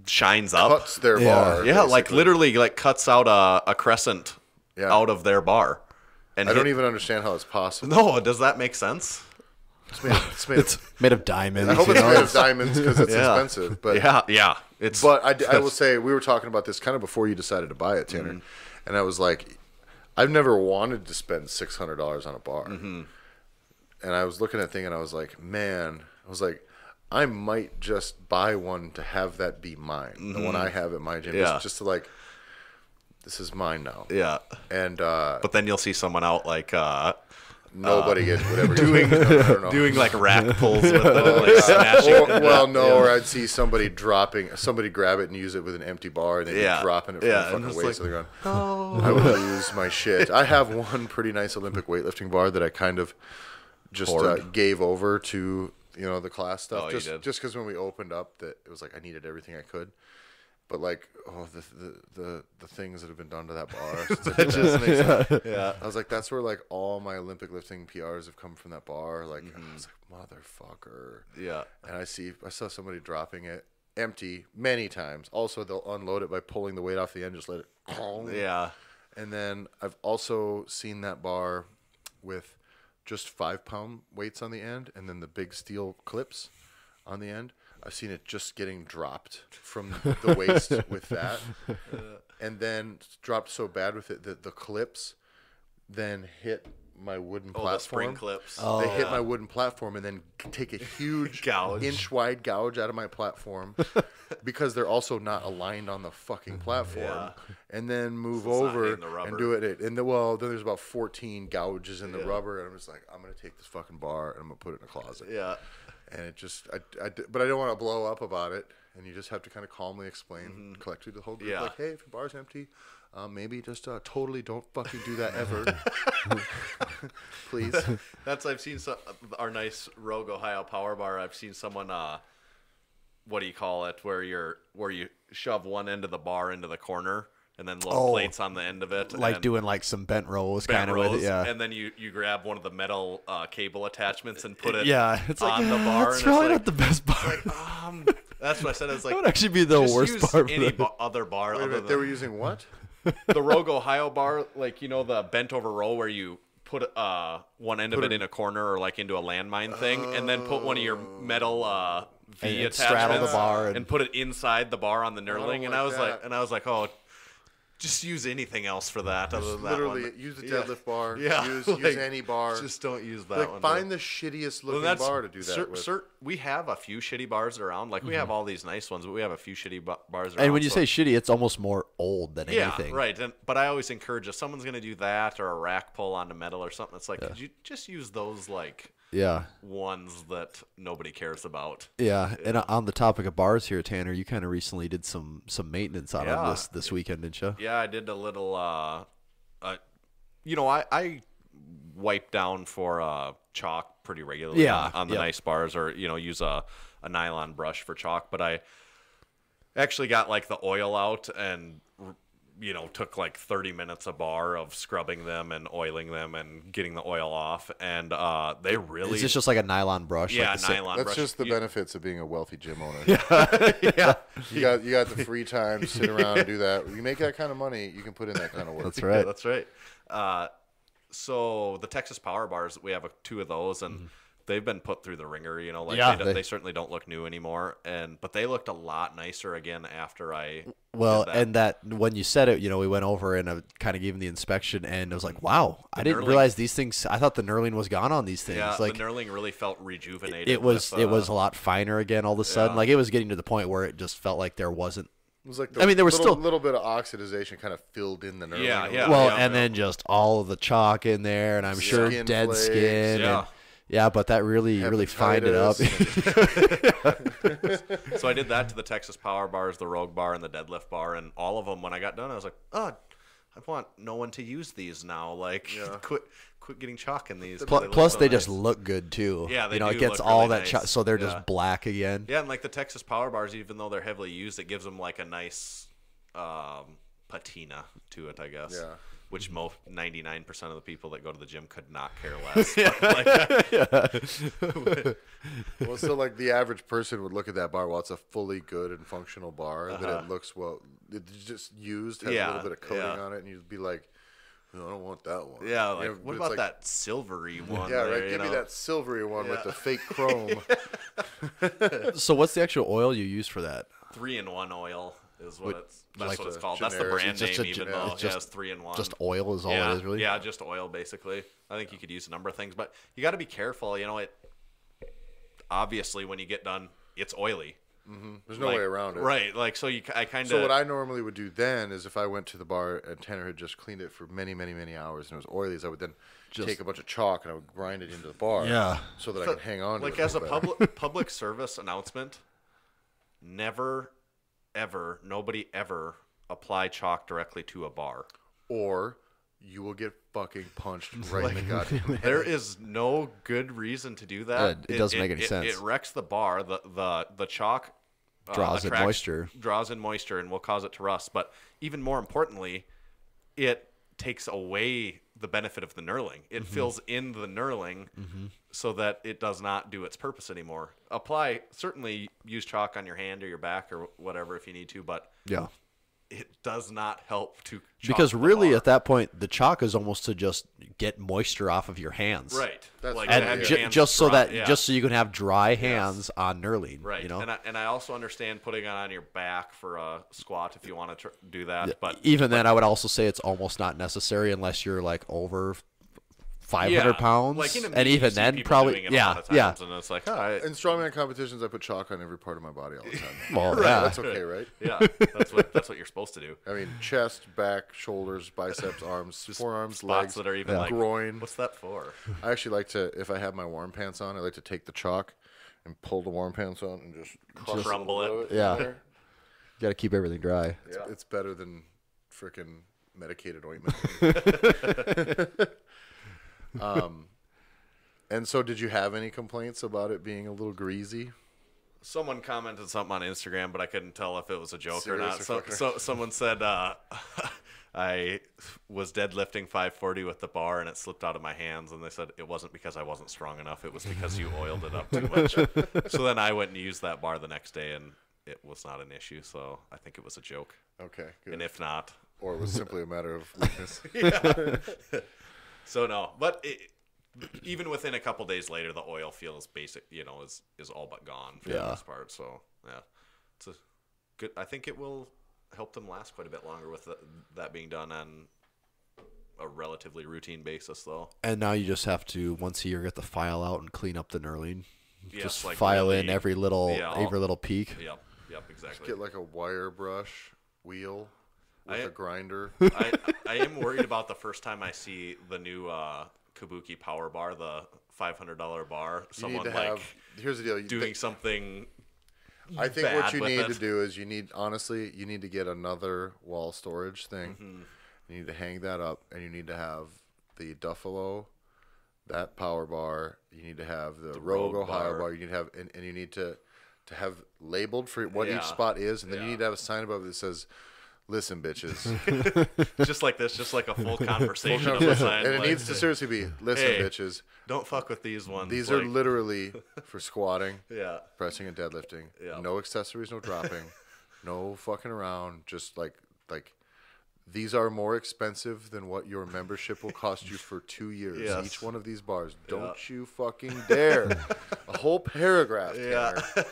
shines up. Cuts their bar. Yeah, like basically. literally like cuts out a crescent out of their bar. And I don't even understand how it's possible. No, does that make sense? It's made of diamonds. I hope you it's know? made of diamonds because it's Yeah. expensive. But Yeah. It's But I will say, we were talking about this kind of before you decided to buy it, Tanner. And I was like, I've never wanted to spend $600 on a bar. And I was looking at the thing and I was like, man, I might just buy one to have that be mine. The one I have at my gym. Yeah. Just to like, this is mine now. Yeah. And But then you'll see someone out like nobody gets whatever doing like rack pulls with it and like smashing it. Or I'd see somebody grab it and use it with an empty bar, and they'd be dropping it from the and fucking it's weight. like, So they're going, I would lose my shit. I have one pretty nice Olympic weightlifting bar that I kind of just gave over to the class stuff. Oh, just you did? just because when we opened up, that it was like I needed everything I could. But like, the things that have been done to that bar, it just makes I was like, that's where like all my Olympic lifting PRs have come from that bar. Like, I was like, motherfucker. Yeah. And I saw somebody dropping it empty many times. Also, they'll unload it by pulling the weight off the end, just let it. Yeah. And then I've also seen that bar with just 5-pound weights on the end, and then the big steel clips on the end. I've seen it just getting dropped from the waist with that, and then dropped so bad with it that the clips then hit my wooden platform. The spring clips. They hit my wooden platform and then take a huge Gouge. inch-wide gouge out of my platform because they're also not aligned on the fucking platform. Yeah. And then move So it's not over hitting the rubber. and do it. And then there's about 14 gouges in the rubber, and I'm just like, I'm gonna take this fucking bar and I'm gonna put it in a closet. Yeah. And it just, but I don't want to blow up about it. And you just have to kind of calmly explain, collectively to the whole group, Yeah. like, hey, if your bar's empty, maybe just totally don't fucking do that ever, please. I've seen our nice Rogue Ohio Power Bar. I've seen someone, what do you call it, where you shove one end of the bar into the corner and then load plates on the end of it, Like and doing like some bent rolls bent kind of with rows, it. Yeah. and then you grab one of the metal cable attachments and put it It's like, on the bar. It's and probably it's not the best bar. like, that's what I said. It's like That would actually be the just worst use bar. for any that. other bar Wait a other minute, they were than using what? the Rogue Ohio bar, like the bent over roll where you put one end of it in a corner or like into a landmine thing, and then put one of your metal V And straddle attachments the bar and put it inside the bar on the knurling. And like I was like, oh, just use anything else for that other than Literally, that one. use the deadlift bar. Yeah, Use like, any bar. Just don't use that like one. find the shittiest looking bar to do that with. We have a few shitty bars around. Like we have all these nice ones, but we have a few shitty bars around. And when you so- say shitty, it's almost more old than anything. right. But I always encourage if someone's going to do that or a rack pull onto metal or something, it's like, could you just use those like Yeah. ones that nobody cares about? Yeah. And on the topic of bars here, Tanner, you kind of recently did some maintenance on them this weekend, didn't you? Yeah, I did a little. I wipe down for chalk pretty regularly on the nice bars, or use a nylon brush for chalk. But I actually got like the oil out and took like 30 minutes a bar of scrubbing them and oiling them and getting the oil off, and they really. Is this just like a nylon brush? Yeah, like the nylon That's brush. just the benefits of being a wealthy gym owner. Yeah. You got the free time to sit around and do that. When you make that kind of money, you can put in that kind of work. That's right. That's right. So the Texas Power Bars, we have two of those, and they've been put through the ringer. They certainly don't look new anymore, but they looked a lot nicer again after I. Well, did that. and that when you said it, we went over and I kind of gave him the inspection, and I was like, wow, I didn't knurling. realize these things. I thought the knurling was gone on these things. Yeah, Like the knurling really felt rejuvenated. it was a lot finer again all of a sudden. Yeah. Like it was getting to the point where it just felt like there wasn't. It was like I mean, there was little, still- little bit of oxidization kind of filled in the nerve. Yeah. Well, and then just all of the chalk in there, and I'm sure Skin dead flakes. skin. Yeah. And, yeah, but that really fined it up. So I did that to the Texas Power Bars, the Rogue Bar, and the Deadlift Bar, and all of them. When I got done, I was like, oh, I want no one to use these now. Like, quit getting chalk in these. Plus, look they so just nice. look good too. Yeah, they it do gets look all really that nice. chalk, so they're Yeah. just black again. Yeah, and like the Texas Power Bars, even though they're heavily used, it gives them like a nice patina to it, I guess. Yeah. which most 99% of the people that go to the gym could not care less. Well, so like the average person would look at that bar while it's a fully good and functional bar, that it looks it's just used, has a little bit of coating on it, and you'd be like, no, I don't want that one. Yeah, like, but what it's about like, that silvery one? Yeah, there, right. Give me that silvery one with the fake chrome. So what's the actual oil you use for that? 3-in-1 oil is what like what it's a called. That's the generic- brand just name, a even generic- though it's it just- has 3-in-1. Just oil is all yeah, it is, really? Yeah, just oil, basically. I think you could use a number of things, but you got to be careful. It obviously when you get done, it's oily. There's no way around it. Right. Like, so I kind of. So what I normally would do then is if I went to the bar and Tanner had just cleaned it for many, many, many hours and it was oily, is I would then take a bunch of chalk and I would grind it into the bar. Yeah. So that I could hang on to like it. as a little better. public service announcement, never, ever, nobody ever apply chalk directly to a bar. Or you will get fucking punched right in the goddamn head. There is no good reason to do that. It doesn't make any sense. It wrecks the bar. The chalk Draws in moisture. Draws in moisture and will cause it to rust. But even more importantly, it takes away the benefit of the knurling. It fills in the knurling so that it does not do its purpose anymore. Certainly use chalk on your hand or your back or whatever if you need to, but Yeah. it does not help to chalk Because the really, bar. at that point, the chalk is almost to just get moisture off of your hands, Right. That's like right. to have And your hands just so dry. that Yeah. just so you can have dry hands on knurling, Right, You know, and I also understand putting it on your back for a squat if you want to do that. But even then, I would also say it's almost not necessary unless you're like over 500 pounds, like in a and meet, you even see then, people probably, doing it a lot of yeah. times, and it's like, In strongman competitions, I put chalk on every part of my body all the time. Well, yeah. That's okay, right? yeah, that's what you're supposed to do. I mean, chest, back, shoulders, biceps, arms, forearms, Spots legs, that are even like groin. What's that for? I actually like to, if I have my warm pants on, I like to take the chalk and pull the warm pants on and just Crumble it. Yeah. in there. You got to keep everything dry. It's better than freaking medicated ointment. And so, did you have any complaints about it being a little greasy? Someone commented something on Instagram, but I couldn't tell if it was a joke Serious or not. or fucking- So someone said I was deadlifting 540 with the bar and it slipped out of my hands, and they said it wasn't because I wasn't strong enough. It was because you oiled it up too much. So then I went and used that bar the next day, and it was not an issue. So I think it was a joke. Okay, good. And if not, Or it was simply a matter of weakness. so no. But even within a couple days later, the oil feels basic. Is all but gone for the most part. So yeah, it's a good. I think it will help them last quite a bit longer with that being done on a relatively routine basis, though. And now you just have to once a year get the file out and clean up the knurling. Yes, Just like file in really- every little yeah, little peak. Yep, exactly. Get like a wire brush wheel with a grinder. I am worried about the first time I see the new Kabuki Power Bar, the $500 bar. You need Someone to have. Here's the deal. doing something. I think what bad you with need it. to do is you need to get another wall storage thing. Mm-hmm. You need to hang that up, and you need to have the Duffalo, that power bar. You need to have the Rogue Rogue Ohio bar. bar. You need to have, and you need to have labeled for what Yeah. each spot is, and then you Yeah. need to have a sign above that says, "Listen, bitches." Just like this, just like a full conversation of a sign. And it like, needs to seriously be, "Listen, Hey, bitches. don't fuck with these ones. These like, are literally for squatting, yeah. pressing and deadlifting. Yeah. No accessories, no dropping, no fucking around. Just like these are more expensive than what your membership will cost you for 2 years. Yes. Each one of these bars. Don't you fucking dare. A whole paragraph. Yeah. Tanner.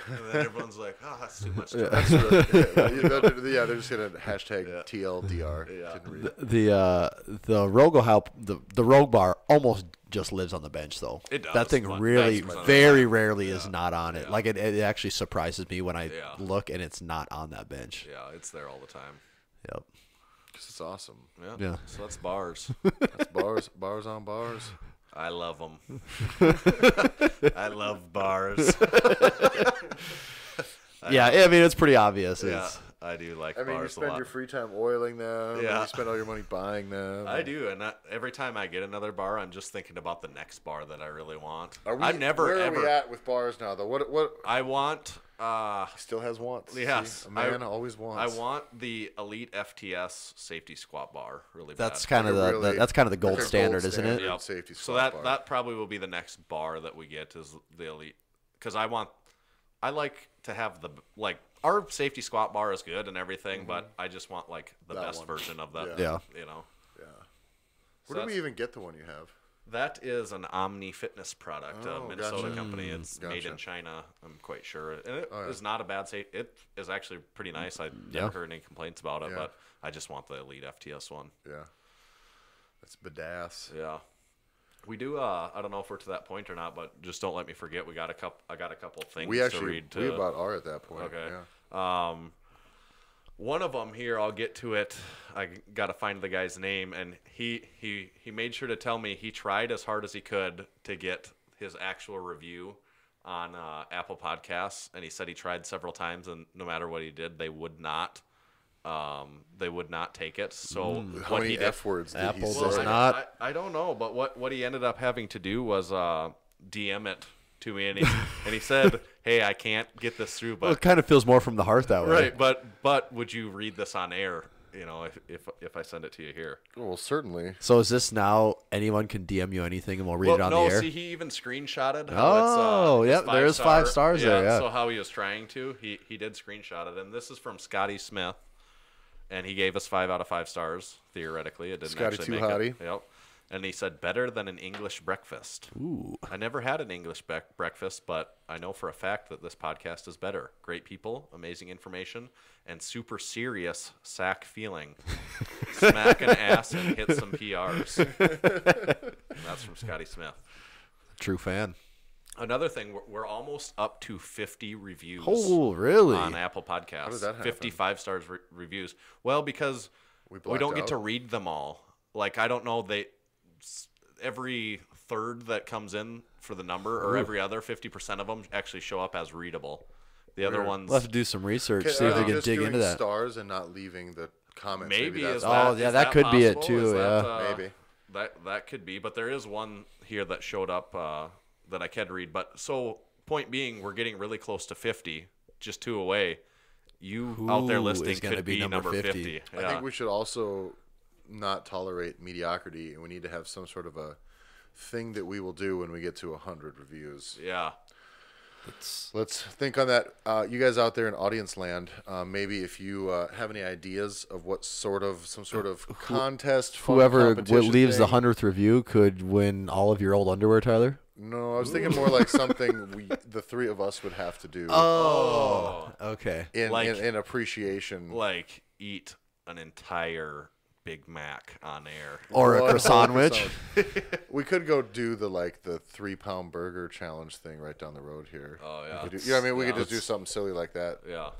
And then everyone's like, "Oh, that's too much." That's really, yeah, they're just gonna hashtag TLDR. Yeah. Didn't read it. The Rogue Ohio, the Rogue bar almost just lives on the bench though. It does, That thing but really 90% of the very time. rarely is not on it. Yeah. Like it actually surprises me when I Yeah. look and it's not on that bench. Yeah, it's there all the time. Yep. 'Cause it's awesome. Yeah. Yeah. So that's bars. That's bars on bars. I love them. I love bars. Yeah, I mean it's pretty obvious. Yeah, It's, I do like I mean, you bars a spend lot. your free time oiling them. And Yeah. you spend all your money buying them. I do, and every time I get another bar, I'm just thinking about the next bar that I really want. Are we, I've never where ever. are we at with bars now, though? What? I want He still has wants. Yes, See, a man always wants. I want the Elite FTS safety squat bar really That's bad. kind of the gold like a standard, isn't it? Yep. Safety So squat bar. that probably will be the next bar that we get is the Elite, because I like to have our safety squat bar is good and everything, but I just want like the That best one. version of that. Yeah. You know. Yeah. So Where do we even get the one you have? That is an Omni Fitness product, Oh, a Minnesota gotcha. company. It's made in Gotcha. China, I'm quite sure. And it Oh, yeah. is not a bad safe. It is actually pretty nice. I never heard any complaints about it, Yeah. but I just want the Elite FTS one. Yeah. That's badass. Yeah. We do. I don't know if we're to that point or not, but just don't let me forget. I got a couple things We to actually read. we about are at that point. Okay. Yeah. One of them here, I'll get to it. I got to find the guy's name, and he made sure to tell me he tried as hard as he could to get his actual review on Apple Podcasts, and he said he tried several times, and no matter what he did, they would not take it. So How many F words did he Apple say? does not. I don't know, but what he ended up having to do was DM it to me, and he said, "Hey, I can't get this through, but Well, it kind of feels more from the heart that way. right, but would you read this on air? You know, if I send it to you here." Well, certainly. So is this now anyone can DM you anything and we'll read it on no, the air? see, he even screenshotted. Oh, it's, yep, there's 5 stars there, yeah. So how he was trying to, he did screenshot it, and this is from Scotty Smith, and he gave us 5 out of 5 stars. Theoretically, it didn't Scotty actually too make hottie. it. Yep. And he said, better than an English breakfast. Ooh. I never had an English breakfast, but I know for a fact that this podcast is better. Great people, amazing information, and super serious sack feeling. Smack an ass and hit some PRs. And that's from Scotty Smith. True fan. Another thing, we're almost up to 50 reviews Oh, really? on Apple Podcasts. How did that happen? 55 stars reviews. Well, because we blacked don't get out? to read them all. Like, I don't know, every third that comes in for the number, or every other 50% of them actually show up as readable. The other ones, We'll have to do some research, Okay, see if are we they can just dig doing into that. stars and not leaving the comments. maybe that's is Oh, that, yeah, is that could be it possible? too, Is that, yeah. Maybe. That could be, but there is one here that showed up that I can read. But so, point being, we're getting really close to 50, just 2 away. You out there Who listening is gonna could be be number number 50? 50. I think we should also not tolerate mediocrity, and we need to have some sort of a thing that we will do when we get to 100 reviews. Yeah. Let's think on that. You guys out there in audience land, maybe if you have any ideas of what some sort of contest, fun Whoever competition leaves the thing. 100th review could win all of your old underwear, Tyler. No, I was thinking more like something the 3 of us would have to do Oh, okay. in appreciation. Like, eat an entire Big Mac on air. Or a Well, croissant sandwich. We could go do the 3-pound burger challenge thing right down the road here. Oh, yeah. We could we could just do something silly like that. Yeah.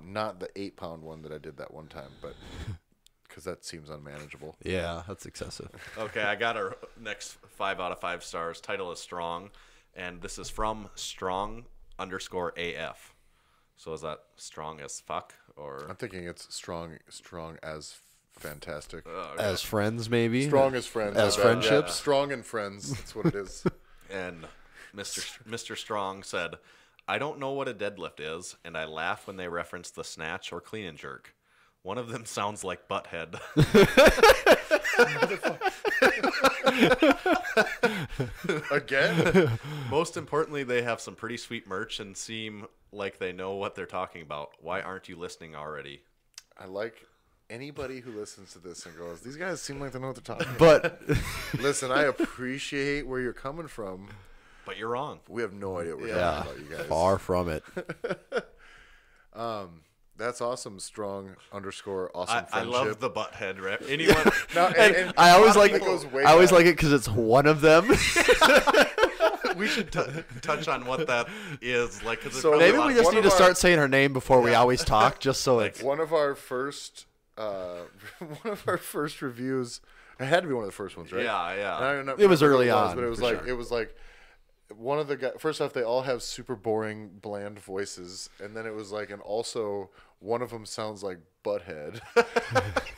Not the 8-pound one that I did that one time, but because that seems unmanageable. Yeah, that's excessive. Okay, I got our next 5 out of 5 stars. Title is Strong, and this is from Strong_AF. So is that strong as fuck, or I'm thinking it's strong as fantastic. As friends, maybe? Strong as friends. As I bet. friendships? Yeah, strong and friends. That's what it is. And Mr. Strong said, I don't know what a deadlift is, and I laugh when they reference the snatch or clean and jerk. One of them sounds like butthead. Again? Most importantly, they have some pretty sweet merch and seem like they know what they're talking about. Why aren't you listening already? I like anybody who listens to this and goes, these guys seem like they know what they're talking about. But Listen, I appreciate where you're coming from. But you're wrong. We have no idea what we're yeah, talking about, you guys. far from it. That's awesome. Strong _ awesome I friendship. love the butthead rep. Anyone? No, and I always a lot like of it goes way I always back. like it because it's one of them. We should touch on what that is. Like, 'cause there's So probably Maybe a lot we of- just one need of to our- start saying her name before we always talk, just so it's One of our first reviews. It had to be one of the first ones, right? Yeah, yeah. And I don't know- It was remember early what on, but it was for like sure. it was like one of the guys. First off, they all have super boring, bland voices, and then it was like, and also one of them sounds like Butthead.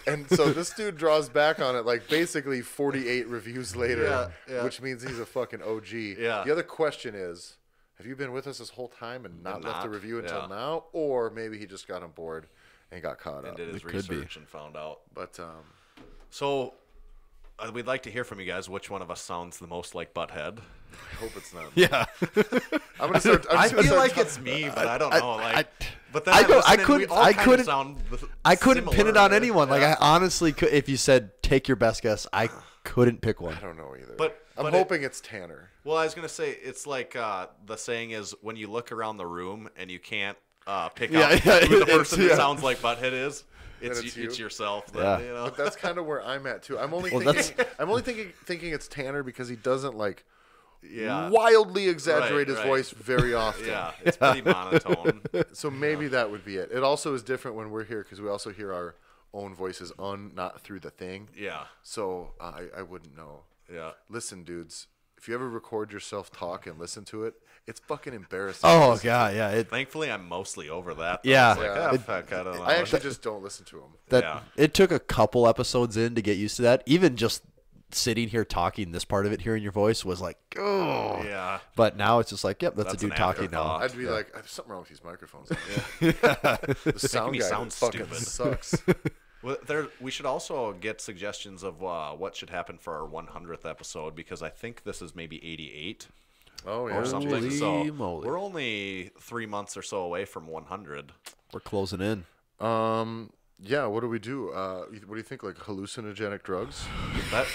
And so this dude draws back on it like basically 48 reviews later, Yeah, yeah. which means he's a fucking OG. Yeah. The other question is, have you been with us this whole time and not And left the not, review until yeah. now? Or maybe he just got on board and got caught And up. did his It could be. research and found out. But So we'd like to hear from you guys. Which one of us sounds the most like Butthead? I hope it's not. Yeah. I'm gonna start. I feel like it's me, but I don't know. But then I couldn't pin it on anyone. Like I honestly could. If you said take your best guess, I couldn't pick one. I don't know either. But I'm hoping it's Tanner. Well, I was gonna say it's like the saying is when you look around the room and you can't pick out who the person that sounds like Butthead is. It's yourself. Then, Yeah. you know? But that's kind of where I'm at too. I'm only thinking it's Tanner because he doesn't like wildly exaggerate his voice very often. Yeah, it's pretty monotone. So maybe that would be it. It also is different when we're here because we also hear our own voices not through the thing. Yeah. So I wouldn't know. Yeah. Listen, dudes, if you ever record yourself talk and listen to it, it's fucking embarrassing. Oh god, yeah. Thankfully, I'm mostly over that. Though. Yeah. It's like, fuck, I don't know. I actually just don't listen to them. It took a couple episodes in to get used to that. Even just sitting here talking, this part of it, hearing your voice was like, oh. Yeah. But now it's just that's a That's dude an talking now. afterthought. I'd be like, there's something wrong with these microphones. The sound me guy sound fucking stupid. sucks. Well, we should also get suggestions of what should happen for our 100th episode because I think this is maybe 88 Oh yeah. or something. Holy So moly. we're only 3 months or so away from 100. We're closing in. Yeah. What do we do? What do you think? Like hallucinogenic drugs? That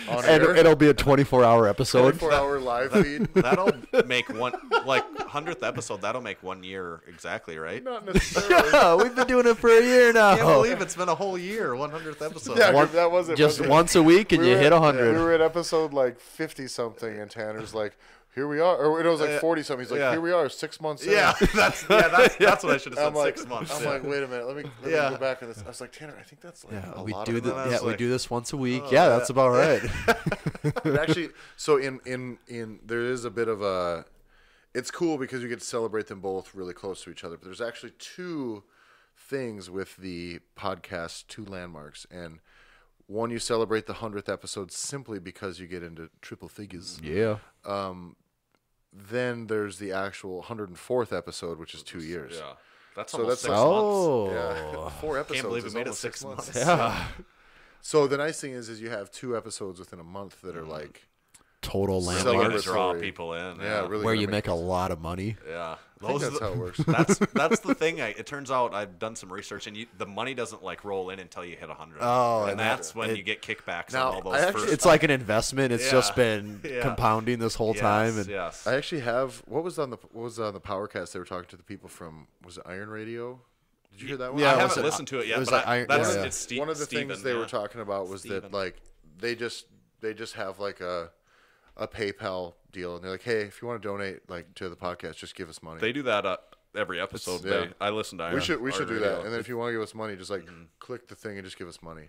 On And air? it'll be a 24-hour episode. 24-hour live feed? that'll make 100th episode. That'll make 1 year exactly, right? Not necessarily. Yeah, we've been doing it for a year now. I can't believe it's been a whole year. 100th episode. Yeah, that wasn't Just was it? once a week and We you were hit at- 100. We were at episode like 50 something, and Tanner's like, "Here we are," or it was like 40 something. He's like, yeah. "Here we are, 6 months in." Yeah, that's what I should have said. I'm like, 6 months. I'm yeah. like, wait a minute, let me go back in this. I was like, Tanner, I think that's like a We lot do of the, that. yeah, was we like, do this once a week. Yeah, that's about right. But actually, so in there is a bit of a. It's cool because you get to celebrate them both really close to each other. But there's actually two things with the podcast, two landmarks, and one you celebrate the 100th episode simply because you get into triple figures. Yeah. Then there's the actual 104th episode, which is 2 years. Yeah, that's So almost that's 6 Oh. Yeah, 4 episodes. Can't believe we is made it almost 6 months. Yeah. So the nice thing is you have 2 episodes within a month that are like Total Really landmark. gonna draw Celebratory. people in. Yeah, really. Where gonna you make a lot of money. Yeah, I think Those are that's the- how it works. That's the thing. It turns out I've done some research, and the money doesn't like roll in until you hit 100. Oh, and that's when you get kickbacks Now, on all those I actually- first. It's like an investment. It's just Yeah. been Yeah. compounding this whole time. And yes. I actually have what was on the Powercast. They were talking to the people from was it Iron Radio? Did you hear that one? Yeah, I was haven't it- listened to it yet, it was but like Iron- that's yeah, yeah. it's Steve. One of the Steven, things they yeah. were talking about was Steven. that like they just have like a PayPal deal, and they're like, hey, if you want to donate like to the podcast, just give us money. They do that every episode. Yeah. I listen to. we should Iron do Radio. that, and then if you want to give us money, just like click the thing and just give us money.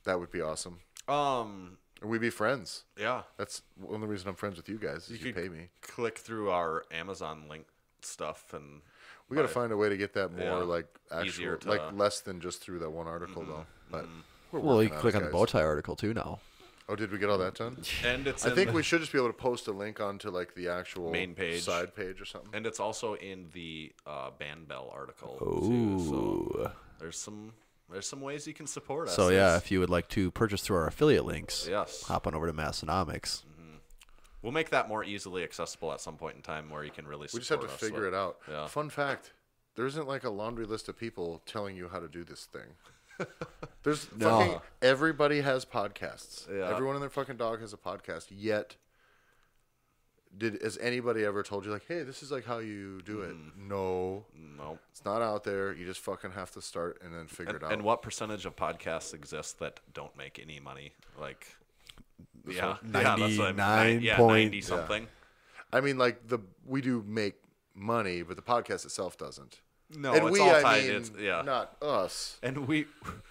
That would be awesome. And we'd be friends. Yeah. That's the only reason I'm friends with you guys is you could pay me. Click through our Amazon link stuff and. We got to find a way to get that more Yeah. like Easier actual, to- like less than just through that one article though. But we're well, you working can click on the it, bow guys. tie article too now. Oh, did we get all that done? And it's I in think the- we should just be able to post a link onto like the actual Main page. side page or something. And it's also in the Band Bell article too. So there's some ways you can support us. So yeah, if you would like to purchase through our affiliate links, Yes. hop on over to Massenomics. We'll make that more easily accessible at some point in time where you can really We just have to support us, figure but- it out. Yeah. Fun fact: there isn't like a laundry list of people telling you how to do this thing. There's fucking everybody has podcasts. Yeah. Everyone and their fucking dog has a podcast. Yet, has anybody ever told you like, hey, this is like how you do it? No, Nope. it's not out there. You just fucking have to start and then figure it out. And what percentage of podcasts exist that don't make any money? Like, yeah, that's what 99 yeah, point- 90 something. I mean, like we do make money, but the podcast itself doesn't. No, and it's we, all I tied. mean, It's yeah. not us. And we,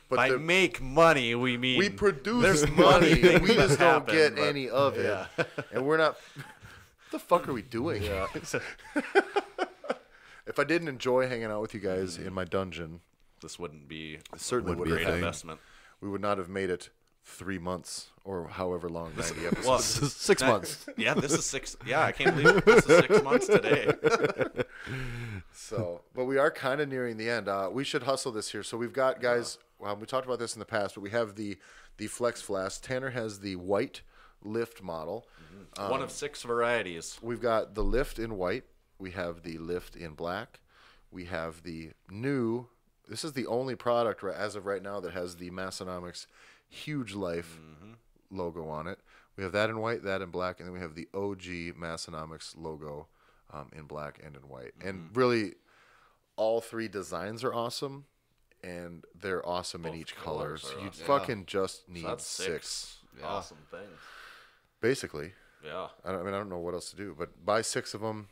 But by the- make money, we mean We produce there's money. things We just that don't happen, get but- any of it, and we're not. What the fuck are we doing? If I didn't enjoy hanging out with you guys in my dungeon, This wouldn't be certainly a would great be a investment. we would not have made it 3 months or however long 90 episodes. Well, 6 months. Yeah, this is 6. Yeah, I can't believe this is 6 months today. So, but we are kind of nearing the end. We should hustle this here. So we've got, guys, we talked about this in the past, but we have the Flex Flask. Tanner has the white lift model. One of 6 varieties. We've got the lift in white. We have the lift in black. We have the new, this is the only product as of right now that has the Massenomics Huge Life logo on it. We have that in white, that in black, and then we have the OG Massenomics logo in black and in white. And really, all 3 designs are awesome, and they're awesome in each color. So you fucking just need So that's 6. Awesome things. Basically. Yeah. I don't know what else to do, but buy 6 of them.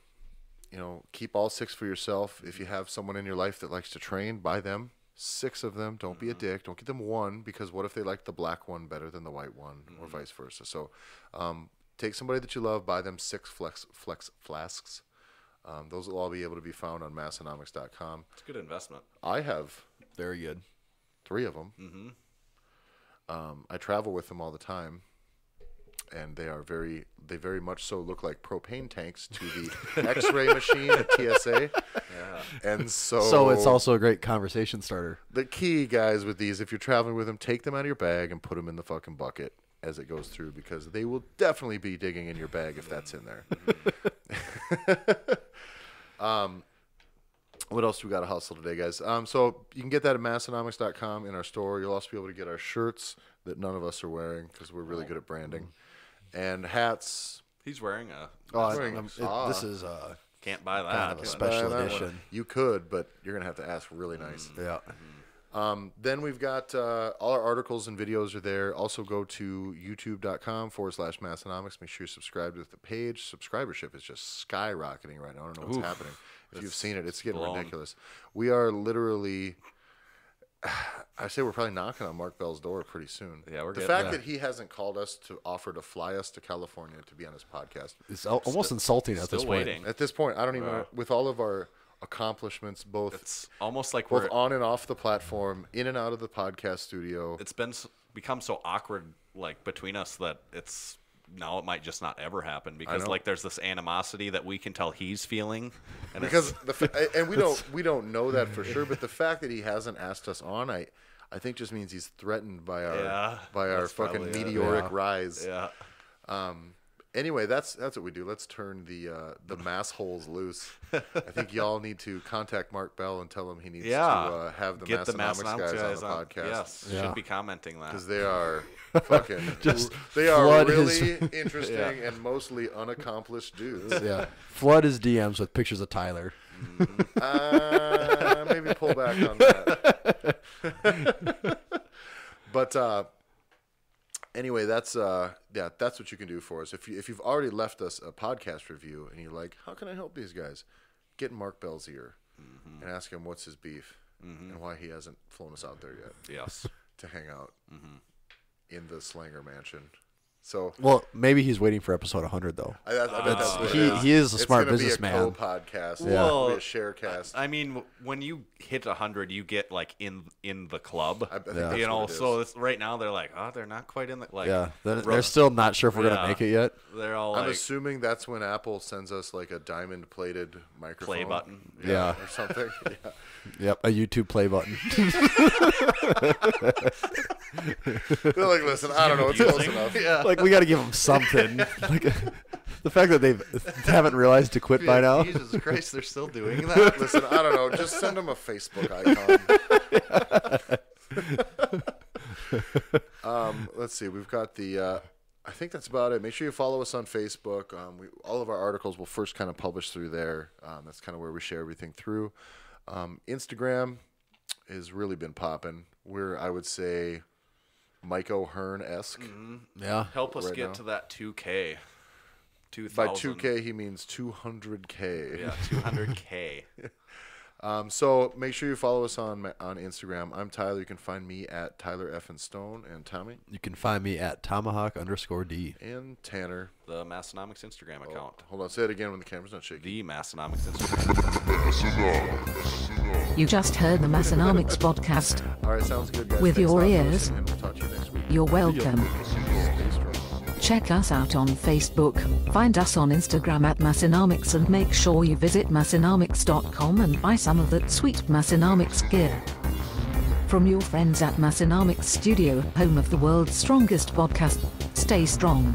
You know, keep all 6 for yourself. If you have someone in your life that likes to train, buy them 6 of them. Don't be a dick. Don't get them 1, because what if they like the black one better than the white one, or vice versa? So, take somebody that you love, buy them 6 flex flasks. Those will all be able to be found on Massenomics.com. It's a good investment. I have Very good. 3 of them. I travel with them all the time. And they very much so look like propane tanks to the X-ray machine at TSA. Yeah. And so it's also a great conversation starter. The key, guys, with these, if you're traveling with them, take them out of your bag and put them in the fucking bucket as it goes through, because they will definitely be digging in your bag if that's in there. What else do we got to hustle today, guys? So you can get that at Massenomics.com in our store. You'll also be able to get our shirts that none of us are wearing because we're really good at branding. And hats. He's wearing a. This is Can't buy that. kind of a special that edition. one. You could, but you're going to have to ask really nice. Yeah. Then we've got all our articles and videos are there. Also go to youtube.com/Massenomics. Make sure you subscribe to the page. Subscribership is just skyrocketing right now. I don't know what's happening. If you've seen it, it's getting ridiculous. We are literally, I say we're probably knocking on Mark Bell's door pretty soon. Yeah, we're the getting fact that he hasn't called us to offer to fly us to California to be on his podcast. It's almost insulting at this Still point. waiting. At this point, I don't even know, with all of our accomplishments, both It's almost like both we're. on and off the platform, in and out of the podcast studio. It's become so awkward, like between us, that it's now it might just not ever happen because know. like there's this animosity that we can tell he's feeling, and Because and we don't know that for sure, but the fact that he hasn't asked us on, I think just means he's threatened by our that's fucking probably it. meteoric rise. yeah. Anyway, that's what we do. Let's turn the mass holes loose. I think y'all need to contact Mark Bell and tell him he needs to have the Get the Massenomics guys on the on. podcast. Yes, Yeah. should be commenting that. Because they are fucking they are flood really his- interesting and mostly unaccomplished dudes. Yeah. Flood his DMs with pictures of Tyler. Maybe pull back on that. But anyway, that's what you can do for us. If you've already left us a podcast review and you're like, how can I help these guys? Get in Mark Bell's ear and ask him what's his beef and why he hasn't flown us out there yet Yes. to hang out in the Slanger Mansion. So Well, maybe he's waiting for episode 100 though. I bet that's what it is. He is a It's smart gonna businessman. Be a co-podcast. Yeah. It'll be a share cast. I mean, when you hit 100, you get like in the club. I think Yeah. that's You know, what it is. so it's, right now they're like, oh, they're not quite in the like. Yeah, they're still not sure if we're gonna Yeah. make it yet. They're all I'm like assuming that's when Apple sends us like a diamond-plated microphone. play button. Yeah. Or something. Yeah. Yep, a YouTube play button. They're like, listen, I don't know, it's close enough. Yeah. Like we got to give them something. Like the fact that they haven't realized to quit by now. Jesus Christ, they're still doing that. Listen, I don't know, just send them a Facebook icon. Let's see, we've got the. I think that's about it. Make sure you follow us on Facebook. All of our articles will first kind of publish through there. That's kind of where we share everything through. Instagram has really been popping. We're, I would say, Mike O'Hearn-esque. Yeah. Help us Right get now. to that 2K. 2000. By 2K, he means 200K. Yeah, 200K. So make sure you follow us on Instagram. I'm Tyler. You can find me at Tyler F. and Stone. And Tommy? You can find me at Tomahawk_D. And Tanner. The Massenomics Instagram account. Hold on. Say it again when the camera's not shaking. The Massenomics Instagram. You just heard the Massenomics podcast. All right, sounds good, guys. With Thanks your a lot for ears. listening, and we'll talk to you next week. You're welcome. Stay strong. Check us out on Facebook, find us on Instagram at Massenomics, and make sure you visit Massenomics.com and buy some of that sweet Massenomics gear. From your friends at Massenomics Studio, home of the world's strongest podcast, stay strong.